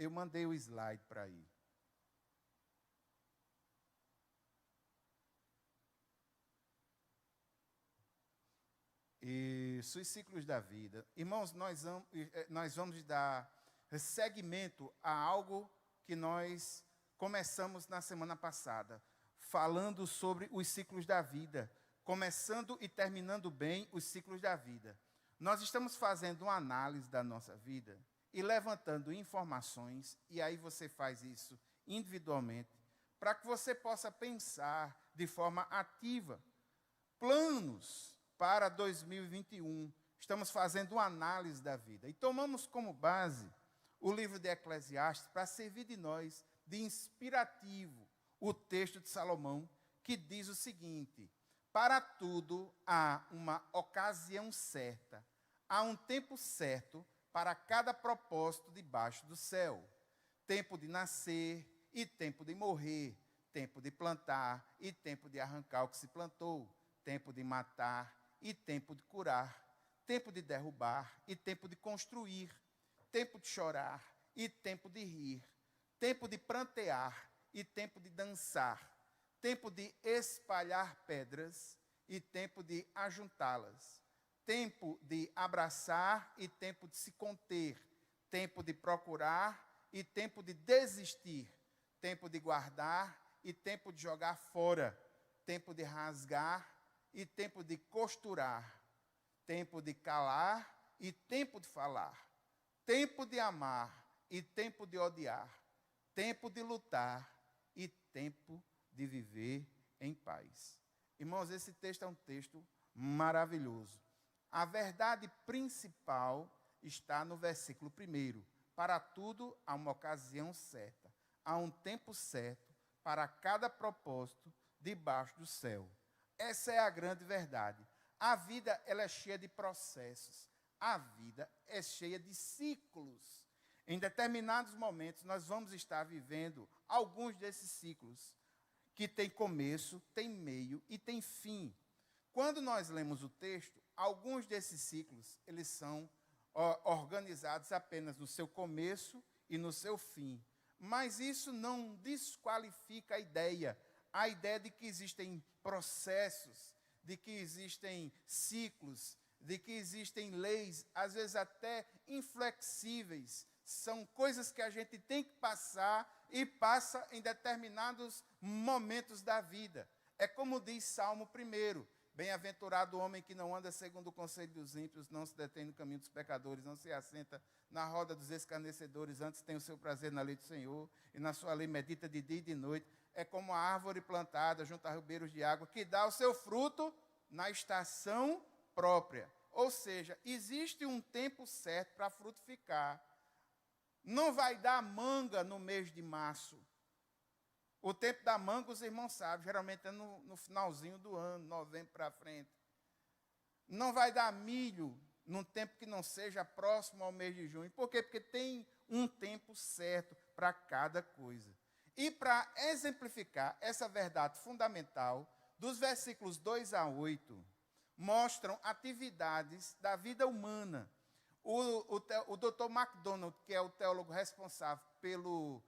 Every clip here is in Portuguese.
eu mandei o slide para ir. Isso, os ciclos da vida. Irmãos, nós vamos dar seguimento a algo que nós começamos na semana passada, falando sobre os ciclos da vida, começando e terminando bem os ciclos da vida. Nós estamos fazendo uma análise da nossa vida e levantando informações, e aí você faz isso individualmente, para que você possa pensar de forma ativa. Planos para 2021. Estamos fazendo uma análise da vida. E tomamos como base o livro de Eclesiastes para servir de nós, de inspirativo, o texto de Salomão, que diz o seguinte: para tudo há uma ocasião certa, há um tempo certo para cada propósito debaixo do céu. Tempo de nascer e tempo de morrer, tempo de plantar e tempo de arrancar o que se plantou, tempo de matar e tempo de curar, tempo de derrubar e tempo de construir, tempo de chorar e tempo de rir, tempo de prantear e tempo de dançar, tempo de espalhar pedras e tempo de ajuntá-las, tempo de abraçar e tempo de se conter, tempo de procurar e tempo de desistir, tempo de guardar e tempo de jogar fora, tempo de rasgar e tempo de costurar, tempo de calar e tempo de falar, tempo de amar e tempo de odiar, tempo de lutar e tempo de viver em paz. Irmãos, esse texto é um texto maravilhoso. A verdade principal está no versículo 1. Para tudo há uma ocasião certa, há um tempo certo para cada propósito debaixo do céu. Essa é a grande verdade. A vida, ela é cheia de processos. A vida é cheia de ciclos. Em determinados momentos, nós vamos estar vivendo alguns desses ciclos, que tem começo, tem meio e tem fim. Quando nós lemos o texto, alguns desses ciclos, eles são organizados apenas no seu começo e no seu fim. Mas isso não desqualifica a ideia de que existem processos, de que existem ciclos, de que existem leis, às vezes até inflexíveis. São coisas que a gente tem que passar e passa em determinados momentos da vida. É como diz Salmo 1. Bem-aventurado o homem que não anda segundo o conselho dos ímpios, não se detém no caminho dos pecadores, não se assenta na roda dos escarnecedores, antes tem o seu prazer na lei do Senhor, e na sua lei medita de dia e de noite. É como a árvore plantada junto a ribeiros de água, que dá o seu fruto na estação própria. Ou seja, existe um tempo certo para frutificar. Não vai dar manga no mês de março. O tempo da manga, os irmãos sabem, geralmente é no finalzinho do ano, novembro para frente. Não vai dar milho num tempo que não seja próximo ao mês de junho. Por quê? Porque tem um tempo certo para cada coisa. E para exemplificar essa verdade fundamental, dos versículos 2 a 8, mostram atividades da vida humana. O Dr. MacDonald, que é o teólogo responsável pelo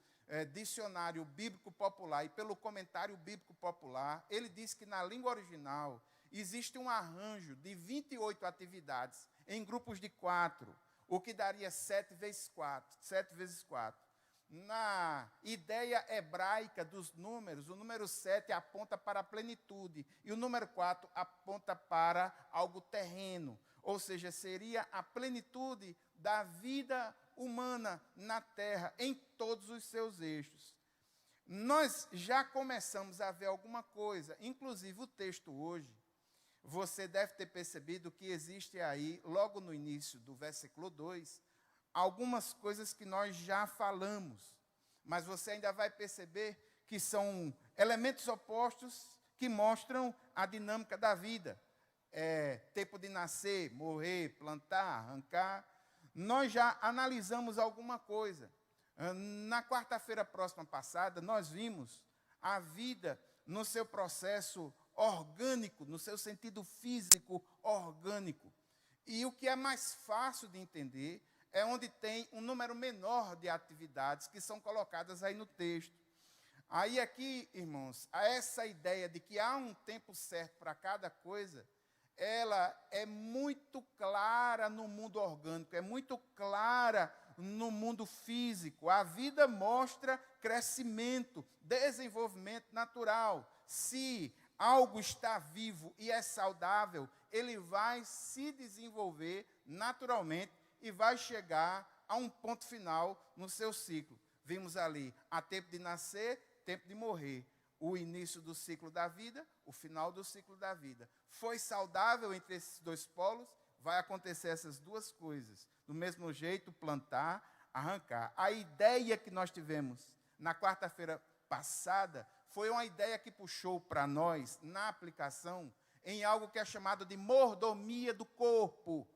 dicionário bíblico popular e pelo comentário bíblico popular, ele diz que na língua original existe um arranjo de 28 atividades em grupos de 4, o que daria 7 vezes 4, 7 vezes 4. Na ideia hebraica dos números, o número 7 aponta para a plenitude e o número 4 aponta para algo terreno, ou seja, seria a plenitude da vida humana na terra, em todos os seus eixos. Nós já começamos a ver alguma coisa, inclusive o texto hoje, você deve ter percebido que existe aí, logo no início do versículo 2, algumas coisas que nós já falamos, mas você ainda vai perceber que são elementos opostos que mostram a dinâmica da vida. Tempo de nascer, morrer, plantar, arrancar. Nós já analisamos alguma coisa. Na quarta-feira próxima passada, nós vimos a vida no seu processo orgânico, no seu sentido físico orgânico. E o que é mais fácil de entender é onde tem um número menor de atividades que são colocadas aí no texto. Aí aqui, irmãos, essa ideia de que há um tempo certo para cada coisa, ela é muito clara no mundo orgânico, é muito clara no mundo físico. A vida mostra crescimento, desenvolvimento natural. Se algo está vivo e é saudável, ele vai se desenvolver naturalmente e vai chegar a um ponto final no seu ciclo. Vimos ali, há tempo de nascer, tempo de morrer. O início do ciclo da vida, o final do ciclo da vida. Foi saudável entre esses dois polos, vai acontecer essas duas coisas. Do mesmo jeito, plantar, arrancar. A ideia que nós tivemos na quarta-feira passada foi uma ideia que puxou para nós, na aplicação, em algo que é chamado de mordomia do corpo.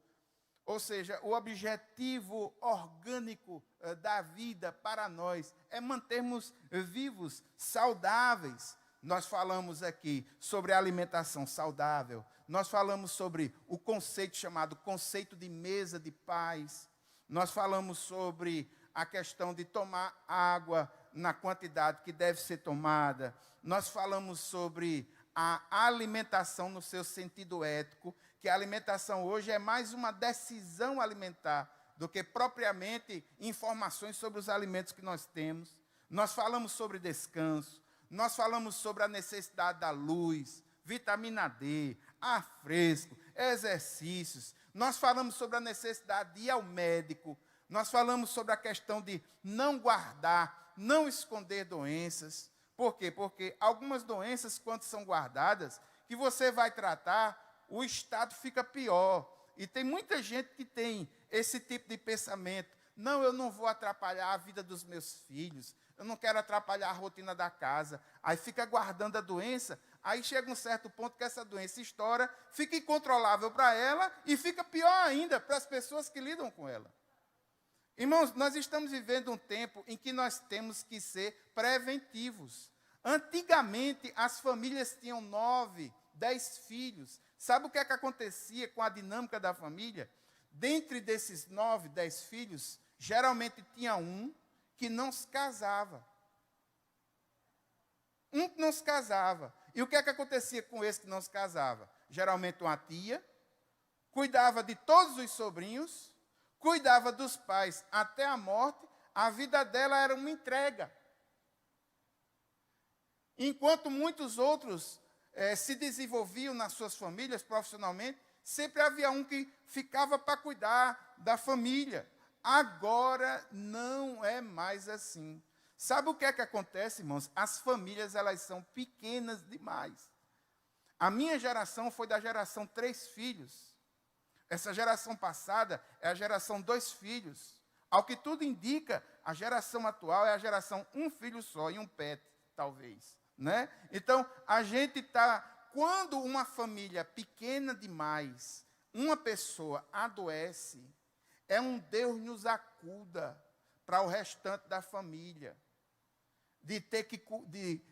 Ou seja, o objetivo orgânico da vida para nós é mantermos vivos, saudáveis. Nós falamos aqui sobre a alimentação saudável, nós falamos sobre o conceito chamado conceito de mesa de paz, nós falamos sobre a questão de tomar água na quantidade que deve ser tomada, nós falamos sobre a alimentação no seu sentido ético, que a alimentação hoje é mais uma decisão alimentar do que propriamente informações sobre os alimentos que nós temos. Nós falamos sobre descanso, nós falamos sobre a necessidade da luz, vitamina D, ar fresco, exercícios. Nós falamos sobre a necessidade de ir ao médico. Nós falamos sobre a questão de não guardar, não esconder doenças. Por quê? Porque algumas doenças, quando são guardadas, que você vai tratar, o estado fica pior. E tem muita gente que tem esse tipo de pensamento. Não, eu não vou atrapalhar a vida dos meus filhos. Eu não quero atrapalhar a rotina da casa. Aí fica guardando a doença. Aí chega um certo ponto que essa doença estoura, fica incontrolável para ela e fica pior ainda para as pessoas que lidam com ela. Irmãos, nós estamos vivendo um tempo em que nós temos que ser preventivos. Antigamente, as famílias tinham 9, 10 filhos. Sabe o que é que acontecia com a dinâmica da família? Dentre desses 9, 10 filhos, geralmente tinha um que não se casava. Um que não se casava. E o que é que acontecia com esse que não se casava? Geralmente uma tia, cuidava de todos os sobrinhos, cuidava dos pais até a morte, a vida dela era uma entrega. Enquanto muitos outros se desenvolviam nas suas famílias profissionalmente, sempre havia um que ficava para cuidar da família. Agora não é mais assim. Sabe o que é que acontece, irmãos? As famílias, elas são pequenas demais. A minha geração foi da geração 3 filhos. Essa geração passada é a geração 2 filhos. Ao que tudo indica, a geração atual é a geração 1 filho só e um pet, talvez. Né? Então, a gente está... Quando uma família pequena demais, uma pessoa adoece, é um Deus nos acuda para o restante da família. De ter que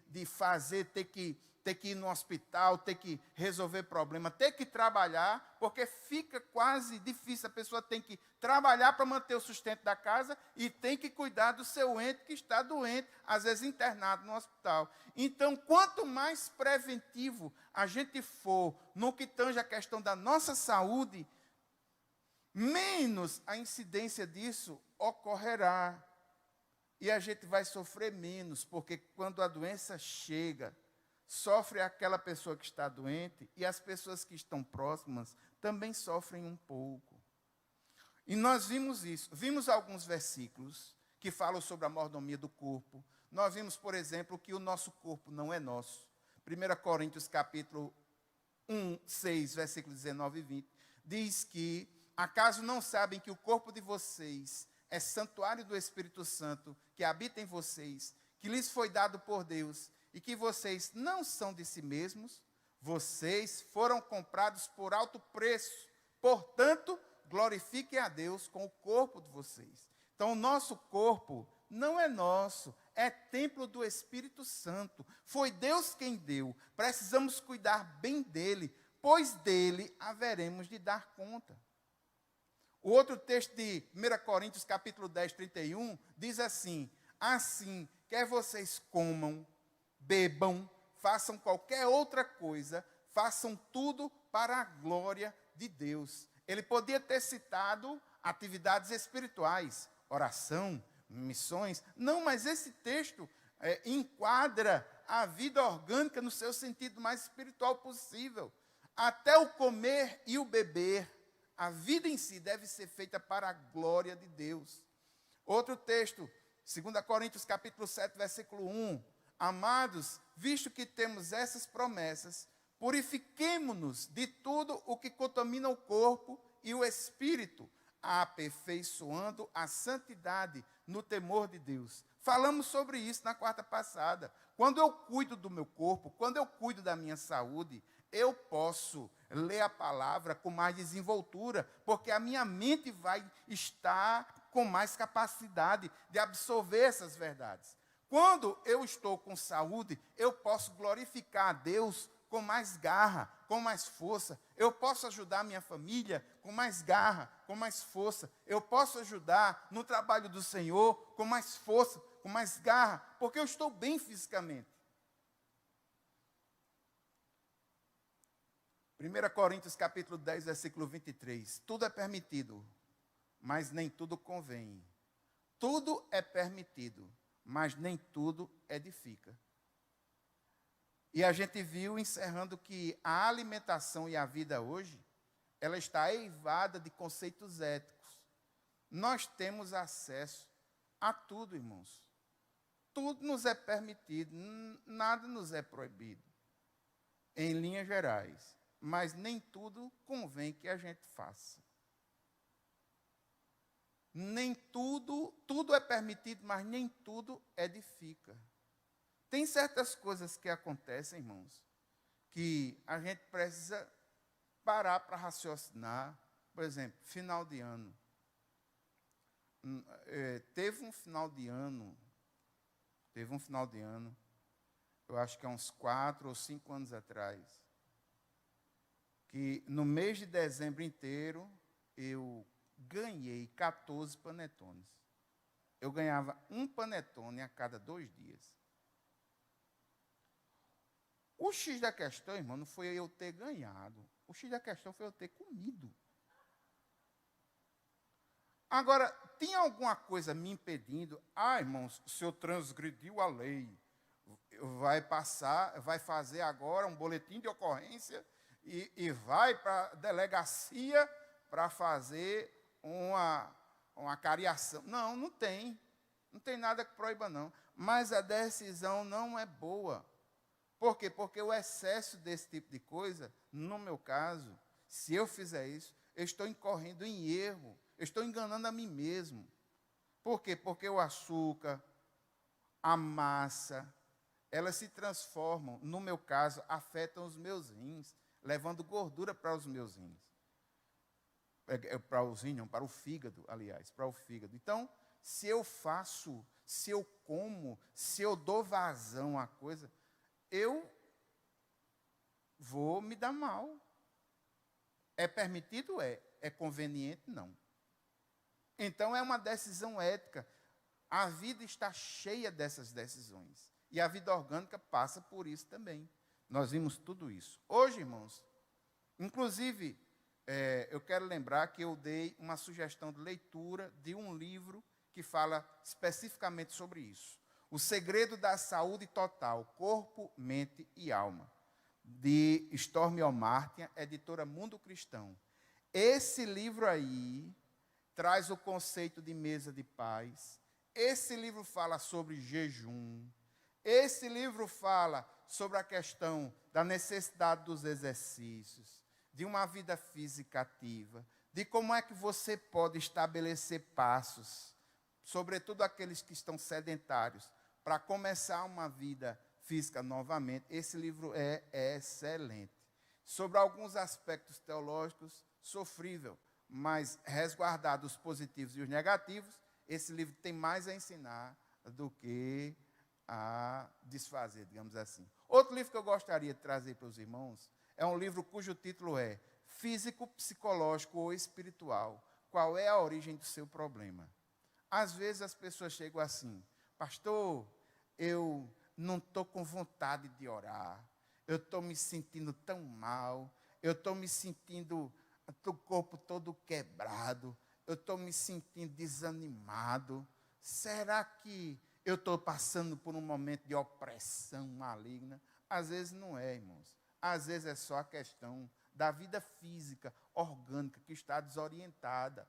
de fazer, ter que ir no hospital, ter que resolver problema, ter que trabalhar, porque fica quase difícil. A pessoa tem que trabalhar para manter o sustento da casa e tem que cuidar do seu ente que está doente, às vezes internado no hospital. Então, quanto mais preventivo a gente for no que tange a questão da nossa saúde, menos a incidência disso ocorrerá. E a gente vai sofrer menos, porque quando a doença chega, sofre aquela pessoa que está doente e as pessoas que estão próximas também sofrem um pouco. E nós vimos isso. Vimos alguns versículos que falam sobre a mordomia do corpo. Nós vimos, por exemplo, que o nosso corpo não é nosso. 1 Coríntios capítulo 1, 6, versículos 19 e 20, diz que, acaso não sabem que o corpo de vocês é santuário do Espírito Santo, que habita em vocês, que lhes foi dado por Deus, e que vocês não são de si mesmos, vocês foram comprados por alto preço, portanto, glorifiquem a Deus com o corpo de vocês. Então, o nosso corpo não é nosso, é templo do Espírito Santo. Foi Deus quem deu, precisamos cuidar bem dele, pois dele haveremos de dar conta. O outro texto de 1 Coríntios, capítulo 10, 31, diz assim: assim, quer vocês comam, bebam, façam qualquer outra coisa, façam tudo para a glória de Deus. Ele podia ter citado atividades espirituais, oração, missões. Não, mas esse texto enquadra a vida orgânica no seu sentido mais espiritual possível. Até o comer e o beber, a vida em si deve ser feita para a glória de Deus. Outro texto, 2 Coríntios capítulo 7, versículo 1. Amados, visto que temos essas promessas, purifiquemo-nos de tudo o que contamina o corpo e o espírito, aperfeiçoando a santidade no temor de Deus. Falamos sobre isso na quarta passada. Quando eu cuido do meu corpo, quando eu cuido da minha saúde, eu posso ler a palavra com mais desenvoltura, porque a minha mente vai estar com mais capacidade de absorver essas verdades. Quando eu estou com saúde, eu posso glorificar a Deus com mais garra, com mais força. Eu posso ajudar a minha família com mais garra, com mais força. Eu posso ajudar no trabalho do Senhor com mais força, com mais garra, porque eu estou bem fisicamente. 1 Coríntios capítulo 10, versículo 23. Tudo é permitido, mas nem tudo convém. Tudo é permitido, mas nem tudo edifica. E a gente viu, encerrando, que a alimentação e a vida hoje, ela está eivada de conceitos éticos. Nós temos acesso a tudo, irmãos. Tudo nos é permitido, nada nos é proibido, em linhas gerais. Mas nem tudo convém que a gente faça. Nem tudo é permitido, mas nem tudo edifica. Tem certas coisas que acontecem, irmãos, que a gente precisa parar para raciocinar. Por exemplo, final de ano. Teve um final de ano, eu acho que há uns 4 ou 5 anos atrás, que no mês de dezembro inteiro, eu ganhei 14 panetones. Eu ganhava um panetone a cada 2 dias. O X da questão, irmão, não foi eu ter ganhado. O X da questão foi eu ter comido. Agora, tem alguma coisa me impedindo? Irmãos, o senhor transgrediu a lei. Vai fazer agora um boletim de ocorrência e vai para a delegacia para fazer uma cariação. Não tem. Não tem nada que proíba, não. Mas a decisão não é boa. Por quê? Porque o excesso desse tipo de coisa, no meu caso, se eu fizer isso, eu estou incorrendo em erro. Eu estou enganando a mim mesmo. Por quê? Porque o açúcar, a massa, elas se transformam, no meu caso, afetam os meus rins, levando gordura para os meus rins. Para os rins, não, para o fígado, aliás, para o fígado. Então, se eu faço, se eu como, se eu dou vazão à coisa, eu vou me dar mal. É permitido? É conveniente? Não. Então, é uma decisão ética. A vida está cheia dessas decisões. E a vida orgânica passa por isso também. Nós vimos tudo isso. Hoje, irmãos, inclusive, eu quero lembrar que eu dei uma sugestão de leitura de um livro que fala especificamente sobre isso. O Segredo da Saúde Total, Corpo, Mente e Alma, de Stormy Omartian, editora Mundo Cristão. Esse livro aí traz o conceito de mesa de paz. Esse livro fala sobre jejum. Esse livro fala sobre a questão da necessidade dos exercícios, de uma vida física ativa, de como é que você pode estabelecer passos, sobretudo aqueles que estão sedentários, para começar uma vida física novamente. Esse livro é excelente. Sobre alguns aspectos teológicos, sofrível, mas resguardado os positivos e os negativos, esse livro tem mais a ensinar do que a desfazer, digamos assim. Outro livro que eu gostaria de trazer para os irmãos é um livro cujo título é Físico, Psicológico ou Espiritual. qual é a origem do seu problema. Às vezes as pessoas chegam assim: pastor, eu não estou com vontade de orar, eu estou me sentindo tão mal, eu estou me sentindo o corpo todo quebrado, eu estou me sentindo desanimado. Será que eu estou passando por um momento de opressão maligna? Às vezes não é, irmãos. Às vezes é só a questão da vida física, orgânica, que está desorientada.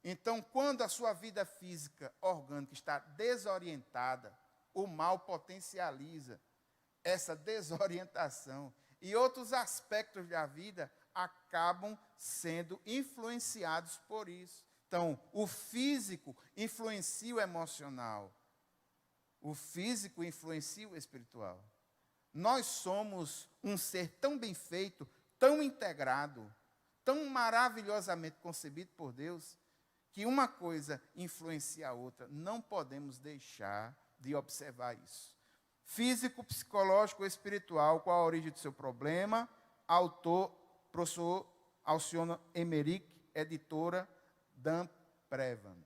Então, quando a sua vida física, orgânica, está desorientada, o mal potencializa essa desorientação. E outros aspectos da vida acabam sendo influenciados por isso. Então, o físico influencia o emocional. O físico influencia o espiritual. Nós somos um ser tão bem feito, tão integrado, tão maravilhosamente concebido por Deus, que uma coisa influencia a outra. Não podemos deixar de observar isso. Físico, psicológico, espiritual, qual a origem do seu problema? Autor, professor Alcione Emerick, editora Dan Prevan.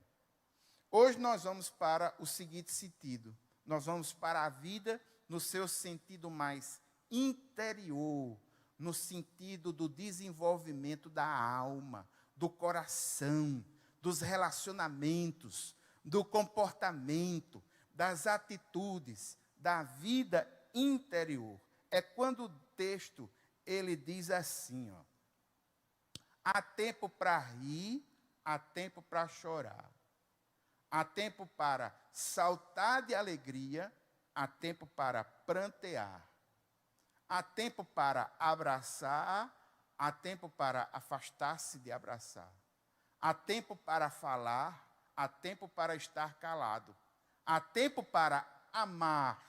Hoje nós vamos para o seguinte sentido. Nós vamos para a vida no seu sentido mais interior, no sentido do desenvolvimento da alma, do coração, dos relacionamentos, do comportamento, das atitudes, da vida interior. É quando o texto ele diz assim, ó: há tempo para rir, há tempo para chorar. Há tempo para saltar de alegria, há tempo para prantear. Há tempo para abraçar, há tempo para afastar-se de abraçar. Há tempo para falar, há tempo para estar calado. Há tempo para amar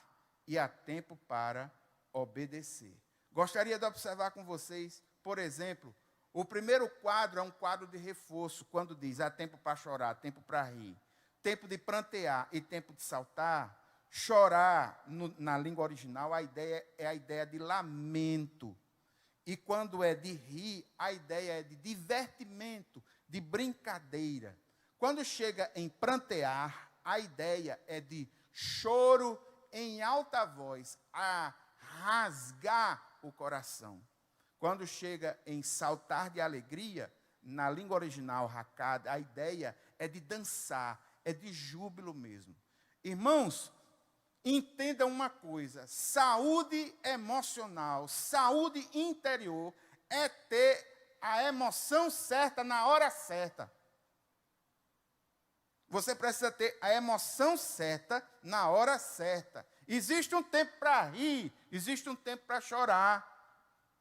e há tempo para obedecer. Gostaria de observar com vocês, por exemplo, o primeiro quadro é um quadro de reforço, quando diz há tempo para chorar, tempo para rir, tempo de prantear e tempo de saltar. Chorar, na língua original, a ideia é a ideia de lamento. E quando é de rir, a ideia é de divertimento, de brincadeira. Quando chega em prantear, a ideia é de choro em alta voz, a rasgar o coração. Quando chega em saltar de alegria, na língua original, hakad, a ideia é de dançar, é de júbilo mesmo. Irmãos, entenda uma coisa: saúde emocional, saúde interior é ter a emoção certa na hora certa. Você precisa ter a emoção certa na hora certa. Existe um tempo para rir, existe um tempo para chorar,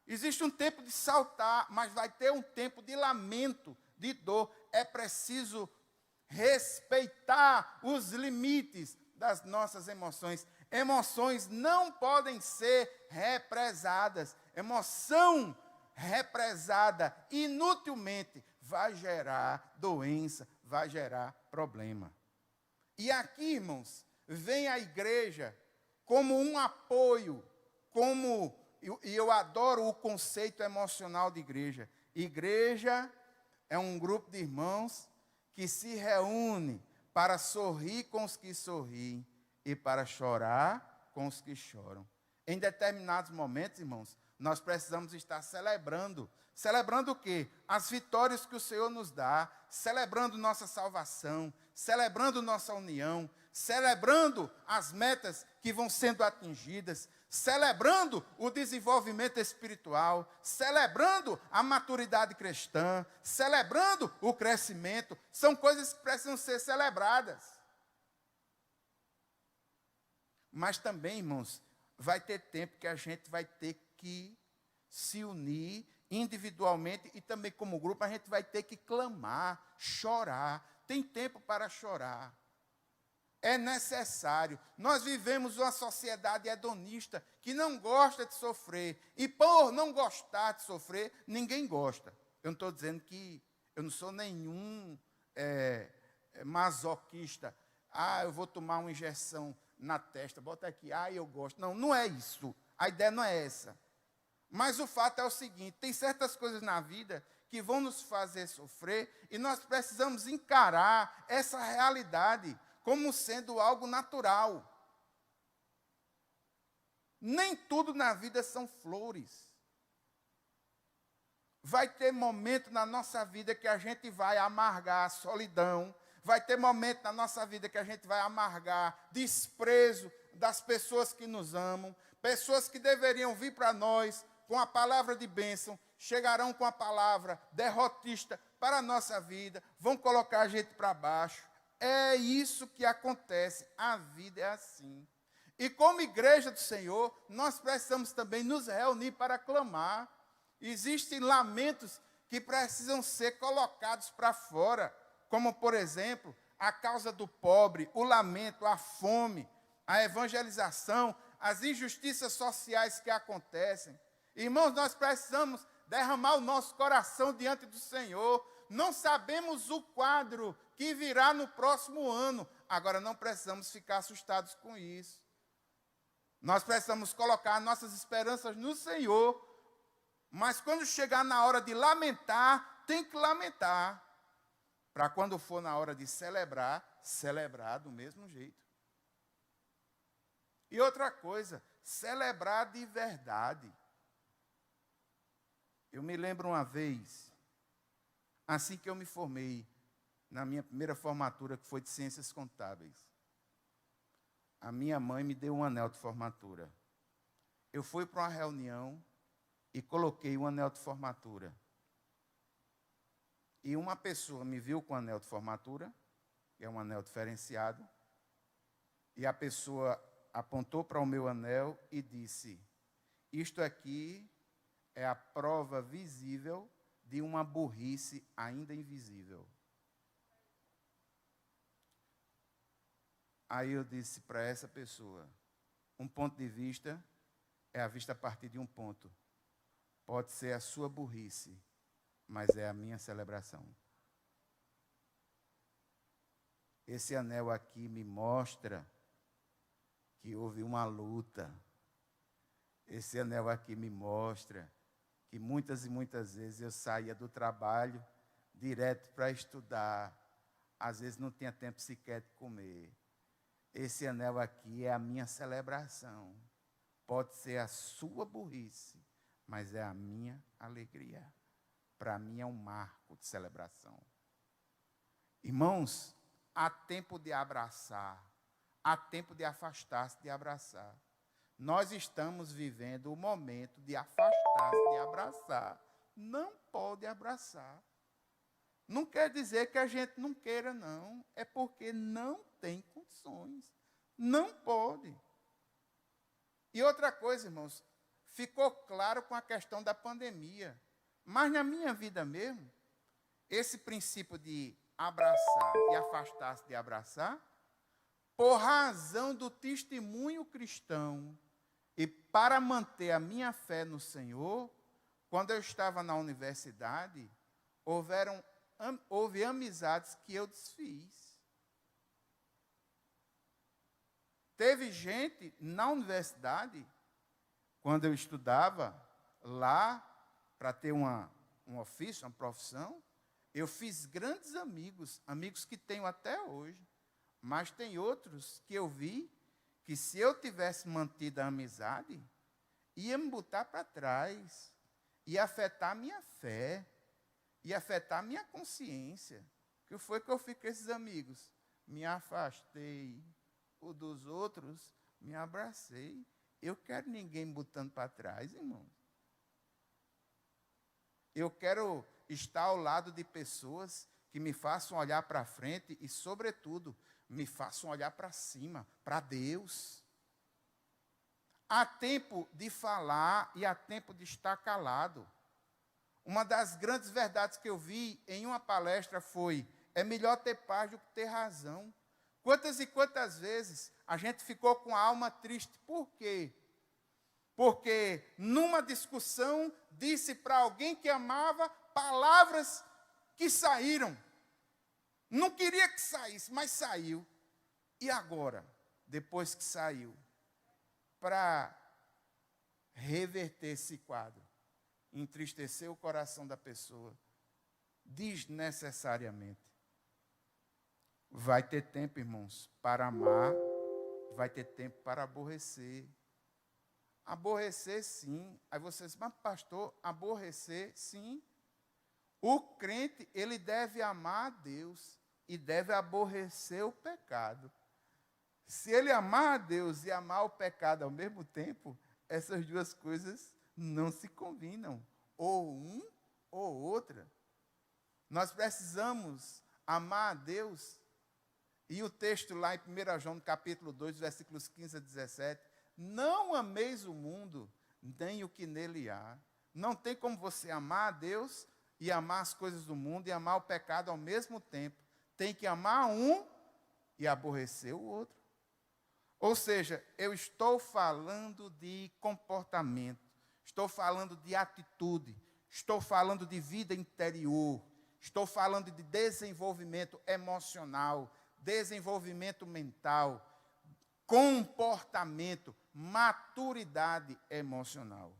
existe um tempo de saltar, mas vai ter um tempo de lamento, de dor. É preciso respeitar os limites das nossas emoções. Emoções não podem ser represadas. Emoção represada inutilmente vai gerar doença, vai gerar problema. E aqui, irmãos, vem a igreja como um apoio, e eu adoro o conceito emocional de igreja. Igreja é um grupo de irmãos que se reúne para sorrir com os que sorriem e para chorar com os que choram. Em determinados momentos, irmãos, nós precisamos estar celebrando. Celebrando o quê? As vitórias que o Senhor nos dá, celebrando nossa salvação, celebrando nossa união, celebrando as metas que vão sendo atingidas, celebrando o desenvolvimento espiritual, celebrando a maturidade cristã, celebrando o crescimento. São coisas que precisam ser celebradas. Mas também, irmãos, vai ter tempo que a gente vai ter que se unir individualmente e também como grupo. A gente vai ter que clamar, chorar. Tem tempo para chorar. É necessário. Nós vivemos uma sociedade hedonista que não gosta de sofrer. E por não gostar de sofrer, ninguém gosta. Eu não estou dizendo que eu não sou nenhum masoquista. Eu vou tomar uma injeção na testa, bota aqui, eu gosto. Não, não é isso. A ideia não é essa. Mas o fato é o seguinte: tem certas coisas na vida que vão nos fazer sofrer, e nós precisamos encarar essa realidade como sendo algo natural. Nem tudo na vida são flores. Vai ter momento na nossa vida que a gente vai amargar a solidão, vai ter momento na nossa vida que a gente vai amargar desprezo das pessoas que nos amam, pessoas que deveriam vir para nós com a palavra de bênção, chegarão com a palavra derrotista para a nossa vida, vão colocar a gente para baixo. É isso que acontece, a vida é assim. E como igreja do Senhor, nós precisamos também nos reunir para clamar. Existem lamentos que precisam ser colocados para fora, como, por exemplo, a causa do pobre, o lamento, a fome, a evangelização, as injustiças sociais que acontecem. Irmãos, nós precisamos derramar o nosso coração diante do Senhor. Não sabemos o quadro que virá no próximo ano. Agora, não precisamos ficar assustados com isso. Nós precisamos colocar nossas esperanças no Senhor. Mas quando chegar na hora de lamentar, tem que lamentar. Para quando for na hora de celebrar, celebrar do mesmo jeito. E outra coisa, celebrar de verdade. Eu me lembro uma vez, assim que eu me formei, na minha primeira formatura, que foi de Ciências Contábeis. A minha mãe me deu um anel de formatura. Eu fui para uma reunião e coloquei um anel de formatura. E uma pessoa me viu com o anel de formatura, que é um anel diferenciado, e a pessoa apontou para o meu anel e disse: isto aqui é a prova visível de uma burrice ainda invisível. Aí eu disse para essa pessoa: um ponto de vista é a vista a partir de um ponto. Pode ser a sua burrice, mas é a minha celebração. Esse anel aqui me mostra que houve uma luta. Esse anel aqui me mostra que muitas e muitas vezes eu saía do trabalho direto para estudar. Às vezes não tinha tempo sequer de comer. Esse anel aqui é a minha celebração. Pode ser a sua burrice, mas é a minha alegria. Para mim é um marco de celebração. Irmãos, há tempo de abraçar, há tempo de afastar-se de abraçar. Nós estamos vivendo o momento de afastar-se de abraçar. Não pode abraçar. Não quer dizer que a gente não queira, não. É porque não tem condições. Não pode. E outra coisa, irmãos, ficou claro com a questão da pandemia. Mas na minha vida mesmo, esse princípio de abraçar e afastar-se de abraçar, por razão do testemunho cristão e para manter a minha fé no Senhor, quando eu estava na universidade, houve amizades que eu desfiz. Teve gente na universidade, quando eu estudava lá, para ter um ofício, uma profissão, eu fiz grandes amigos, amigos que tenho até hoje. Mas tem outros que eu vi que se eu tivesse mantido a amizade, ia me botar para trás, ia afetar a minha fé, ia afetar a minha consciência. O que foi que eu fiz com esses amigos? Me afastei. O dos outros, me abracei. Eu quero ninguém me botando para trás, irmão. Eu quero estar ao lado de pessoas que me façam olhar para frente e, sobretudo, me façam olhar para cima, para Deus. Há tempo de falar e há tempo de estar calado. Uma das grandes verdades que eu vi em uma palestra foi: é melhor ter paz do que ter razão. Quantas e quantas vezes a gente ficou com a alma triste? Por quê? Porque numa discussão disse para alguém que amava palavras que saíram. Não queria que saísse, mas saiu. E agora, depois que saiu, para reverter esse quadro, entristecer o coração da pessoa, desnecessariamente. Vai ter tempo, irmãos, para amar, vai ter tempo para aborrecer. Aborrecer, sim. Aí vocês, mas pastor, aborrecer, sim. O crente, ele deve amar a Deus e deve aborrecer o pecado. Se ele amar a Deus e amar o pecado ao mesmo tempo, essas duas coisas não se combinam. Ou um ou outra. Nós precisamos amar a Deus. E o texto lá em 1 João, capítulo 2, versículos 15 a 17, não ameis o mundo, nem o que nele há. Não tem como você amar a Deus e amar as coisas do mundo e amar o pecado ao mesmo tempo. Tem que amar um e aborrecer o outro. Ou seja, eu estou falando de comportamento, estou falando de atitude, estou falando de vida interior, estou falando de desenvolvimento emocional, desenvolvimento mental, comportamento, maturidade emocional.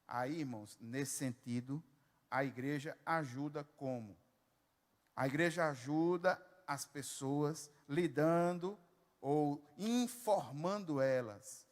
Aí, irmãos, nesse sentido, a igreja ajuda como? A igreja ajuda as pessoas lidando ou informando elas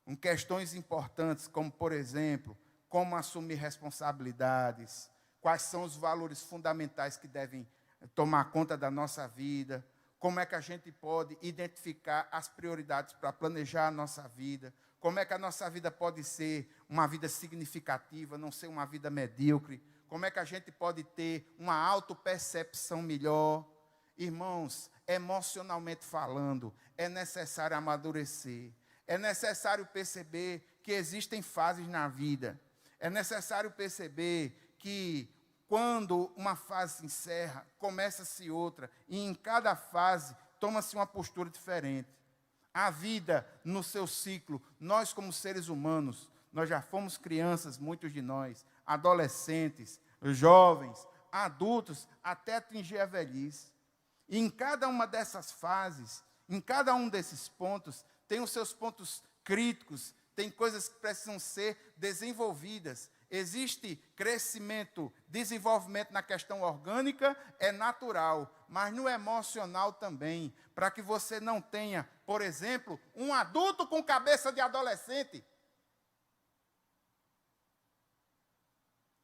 em questões importantes, como, por exemplo, como assumir responsabilidades, quais são os valores fundamentais que devem tomar conta da nossa vida, como é que a gente pode identificar as prioridades para planejar a nossa vida, como é que a nossa vida pode ser uma vida significativa, não ser uma vida medíocre, como é que a gente pode ter uma autopercepção melhor. Irmãos, emocionalmente falando, é necessário amadurecer, é necessário perceber que existem fases na vida, é necessário perceber que quando uma fase se encerra, começa-se outra, e em cada fase toma-se uma postura diferente. A vida, no seu ciclo, nós como seres humanos, nós já fomos crianças, muitos de nós, adolescentes, jovens, adultos, até atingir a velhice. E em cada uma dessas fases, em cada um desses pontos, tem os seus pontos críticos, tem coisas que precisam ser desenvolvidas. Existe crescimento, desenvolvimento na questão orgânica, é natural, mas no emocional também, para que você não tenha, por exemplo, um adulto com cabeça de adolescente.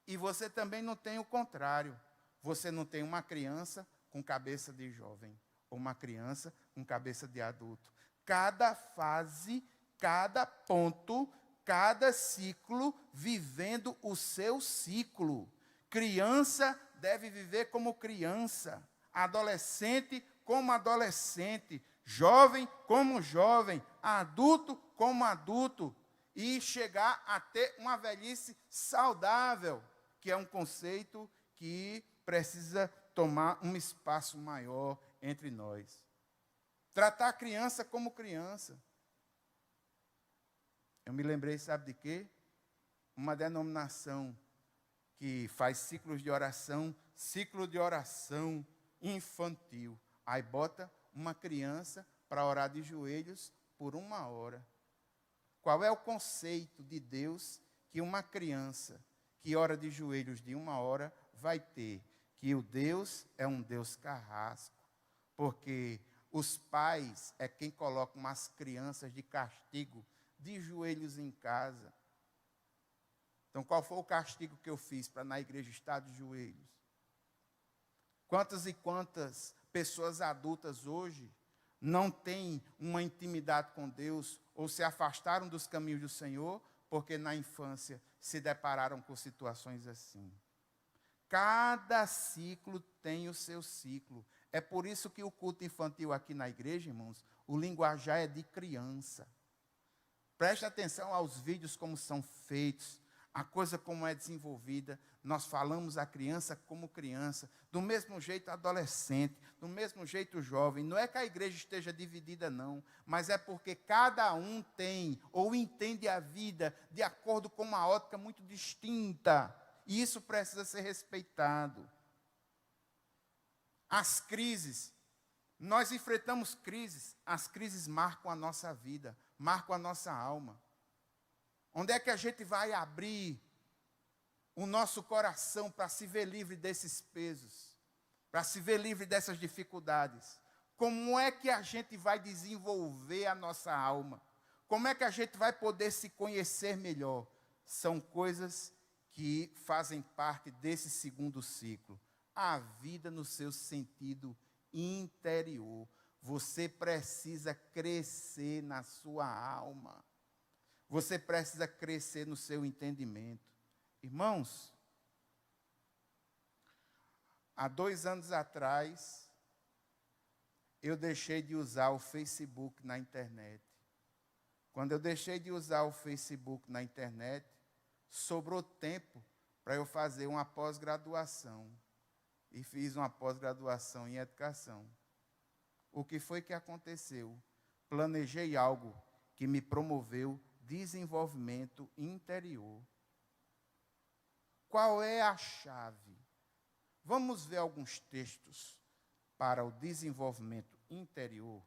E você também não tem o contrário. Você não tem uma criança com cabeça de jovem, ou uma criança com cabeça de adulto. Cada fase, cada ponto, cada ciclo, vivendo o seu ciclo. Criança deve viver como criança, adolescente como adolescente, jovem como jovem, adulto como adulto, e chegar a ter uma velhice saudável, que é um conceito que precisa tomar um espaço maior entre nós. Tratar a criança como criança. Eu me lembrei, sabe de quê? Uma denominação que faz ciclo de oração infantil. Aí bota uma criança para orar de joelhos por 1 hora. Qual é o conceito de Deus que uma criança que ora de joelhos de 1 hora vai ter? Que o Deus é um Deus carrasco, porque os pais é quem colocam as crianças de castigo de joelhos em casa. Então, qual foi o castigo que eu fiz para na igreja estar de joelhos? Quantas e quantas pessoas adultas hoje não têm uma intimidade com Deus ou se afastaram dos caminhos do Senhor porque na infância se depararam com situações assim? Cada ciclo tem o seu ciclo. É por isso que o culto infantil aqui na igreja, irmãos, o linguajar é de criança. Preste atenção aos vídeos como são feitos, a coisa como é desenvolvida. Nós falamos a criança como criança, do mesmo jeito adolescente, do mesmo jeito jovem. Não é que a igreja esteja dividida, não, mas é porque cada um tem ou entende a vida de acordo com uma ótica muito distinta. E isso precisa ser respeitado. As crises, nós enfrentamos crises, as crises marcam a nossa vida, marcam a nossa alma. Onde é que a gente vai abrir o nosso coração para se ver livre desses pesos, para se ver livre dessas dificuldades? Como é que a gente vai desenvolver a nossa alma? Como é que a gente vai poder se conhecer melhor? São coisas que fazem parte desse segundo ciclo. A vida no seu sentido interior. Você precisa crescer na sua alma. Você precisa crescer no seu entendimento. Irmãos, há 2 anos atrás, eu deixei de usar o Facebook na internet. Quando eu deixei de usar o Facebook na internet, sobrou tempo para eu fazer uma pós-graduação. E fiz uma pós-graduação em educação. O que foi que aconteceu? Planejei algo que me promoveu desenvolvimento interior. Qual é a chave? Vamos ver alguns textos para o desenvolvimento interior.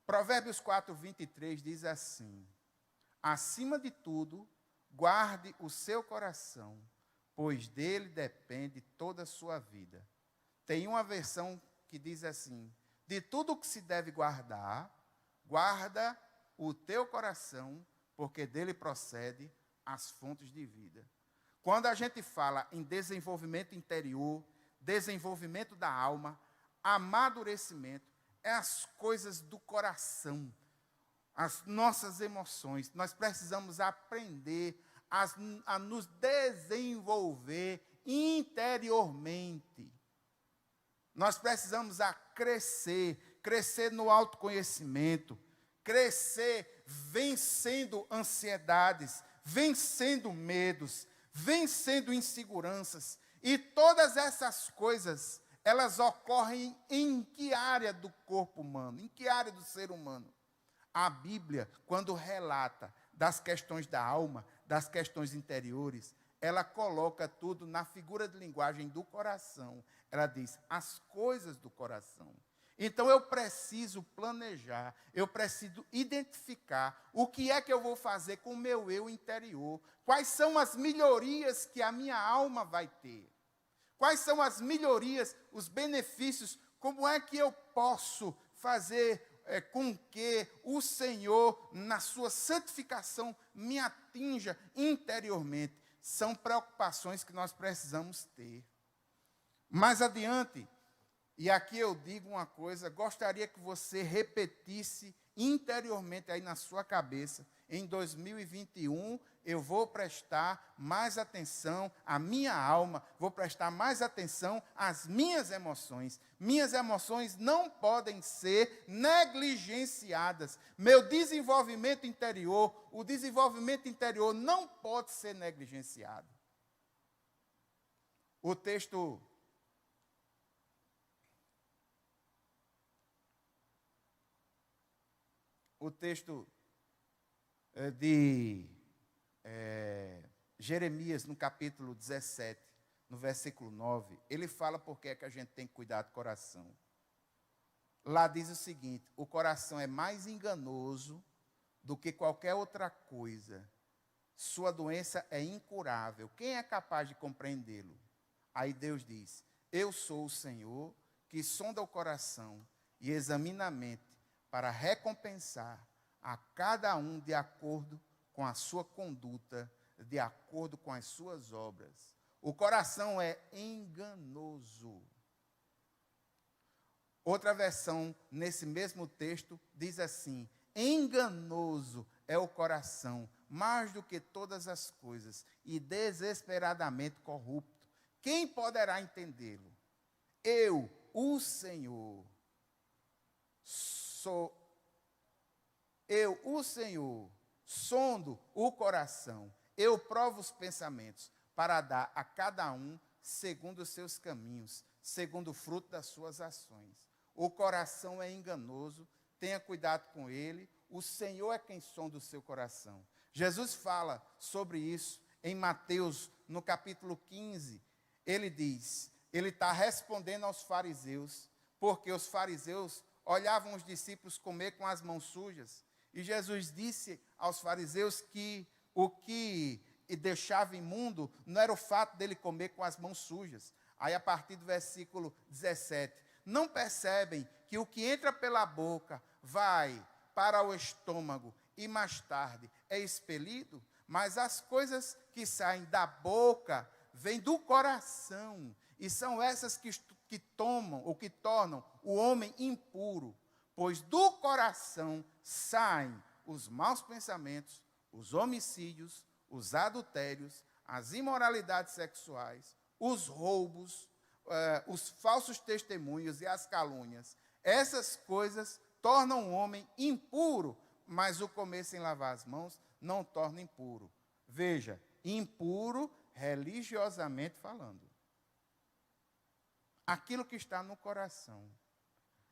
Provérbios 4:23 diz assim: acima de tudo, guarde o seu coração, pois dele depende toda a sua vida. Tem uma versão que diz assim: de tudo que se deve guardar, guarda o teu coração, porque dele procede as fontes de vida. Quando a gente fala em desenvolvimento interior, desenvolvimento da alma, amadurecimento, é as coisas do coração, as nossas emoções. Nós precisamos aprender a nos desenvolver interiormente. Nós precisamos crescer no autoconhecimento, crescer vencendo ansiedades, vencendo medos, vencendo inseguranças. E todas essas coisas, elas ocorrem em que área do corpo humano? Em que área do ser humano? A Bíblia, quando relata das questões da alma, das questões interiores, ela coloca tudo na figura de linguagem do coração. Ela diz, as coisas do coração. Então eu preciso planejar, eu preciso identificar o que é que eu vou fazer com o meu eu interior. Quais são as melhorias que a minha alma vai ter? Quais são as melhorias, os benefícios? Como é que eu posso fazer com que o Senhor, na sua santificação, me atinja interiormente? São preocupações que nós precisamos ter. Mais adiante, e aqui eu digo uma coisa, gostaria que você repetisse interiormente aí na sua cabeça, em 2021, eu vou prestar mais atenção à minha alma, vou prestar mais atenção às minhas emoções. Minhas emoções não podem ser negligenciadas. Meu desenvolvimento interior, o desenvolvimento interior não pode ser negligenciado. O texto de Jeremias, no capítulo 17, no versículo 9, ele fala por que é que a gente tem que cuidar do coração. Lá diz o seguinte: o coração é mais enganoso do que qualquer outra coisa. Sua doença é incurável. Quem é capaz de compreendê-lo? Aí Deus diz: eu sou o Senhor que sonda o coração e examina a mente para recompensar a cada um de acordo com a sua conduta, de acordo com as suas obras. O coração é enganoso. Outra versão, nesse mesmo texto, diz assim: enganoso é o coração, mais do que todas as coisas, e desesperadamente corrupto. Quem poderá entendê-lo? Eu, o Senhor, sondo o coração, eu provo os pensamentos, para dar a cada um segundo os seus caminhos, segundo o fruto das suas ações. O coração é enganoso, tenha cuidado com ele, o Senhor é quem sonda o seu coração. Jesus fala sobre isso em Mateus, no capítulo 15, ele diz, ele está respondendo aos fariseus, porque os fariseus olhavam os discípulos comer com as mãos sujas, e Jesus disse aos fariseus que o que deixava imundo não era o fato dele comer com as mãos sujas. Aí, a partir do versículo 17, não percebem que o que entra pela boca vai para o estômago e mais tarde é expelido? Mas as coisas que saem da boca vêm do coração, e são essas que tornam o homem impuro, pois do coração saem os maus pensamentos, os homicídios, os adultérios, as imoralidades sexuais, os roubos, os falsos testemunhos e as calúnias. Essas coisas tornam o homem impuro, mas o comer sem lavar as mãos não torna impuro. Veja, impuro religiosamente falando. Aquilo que está no coração.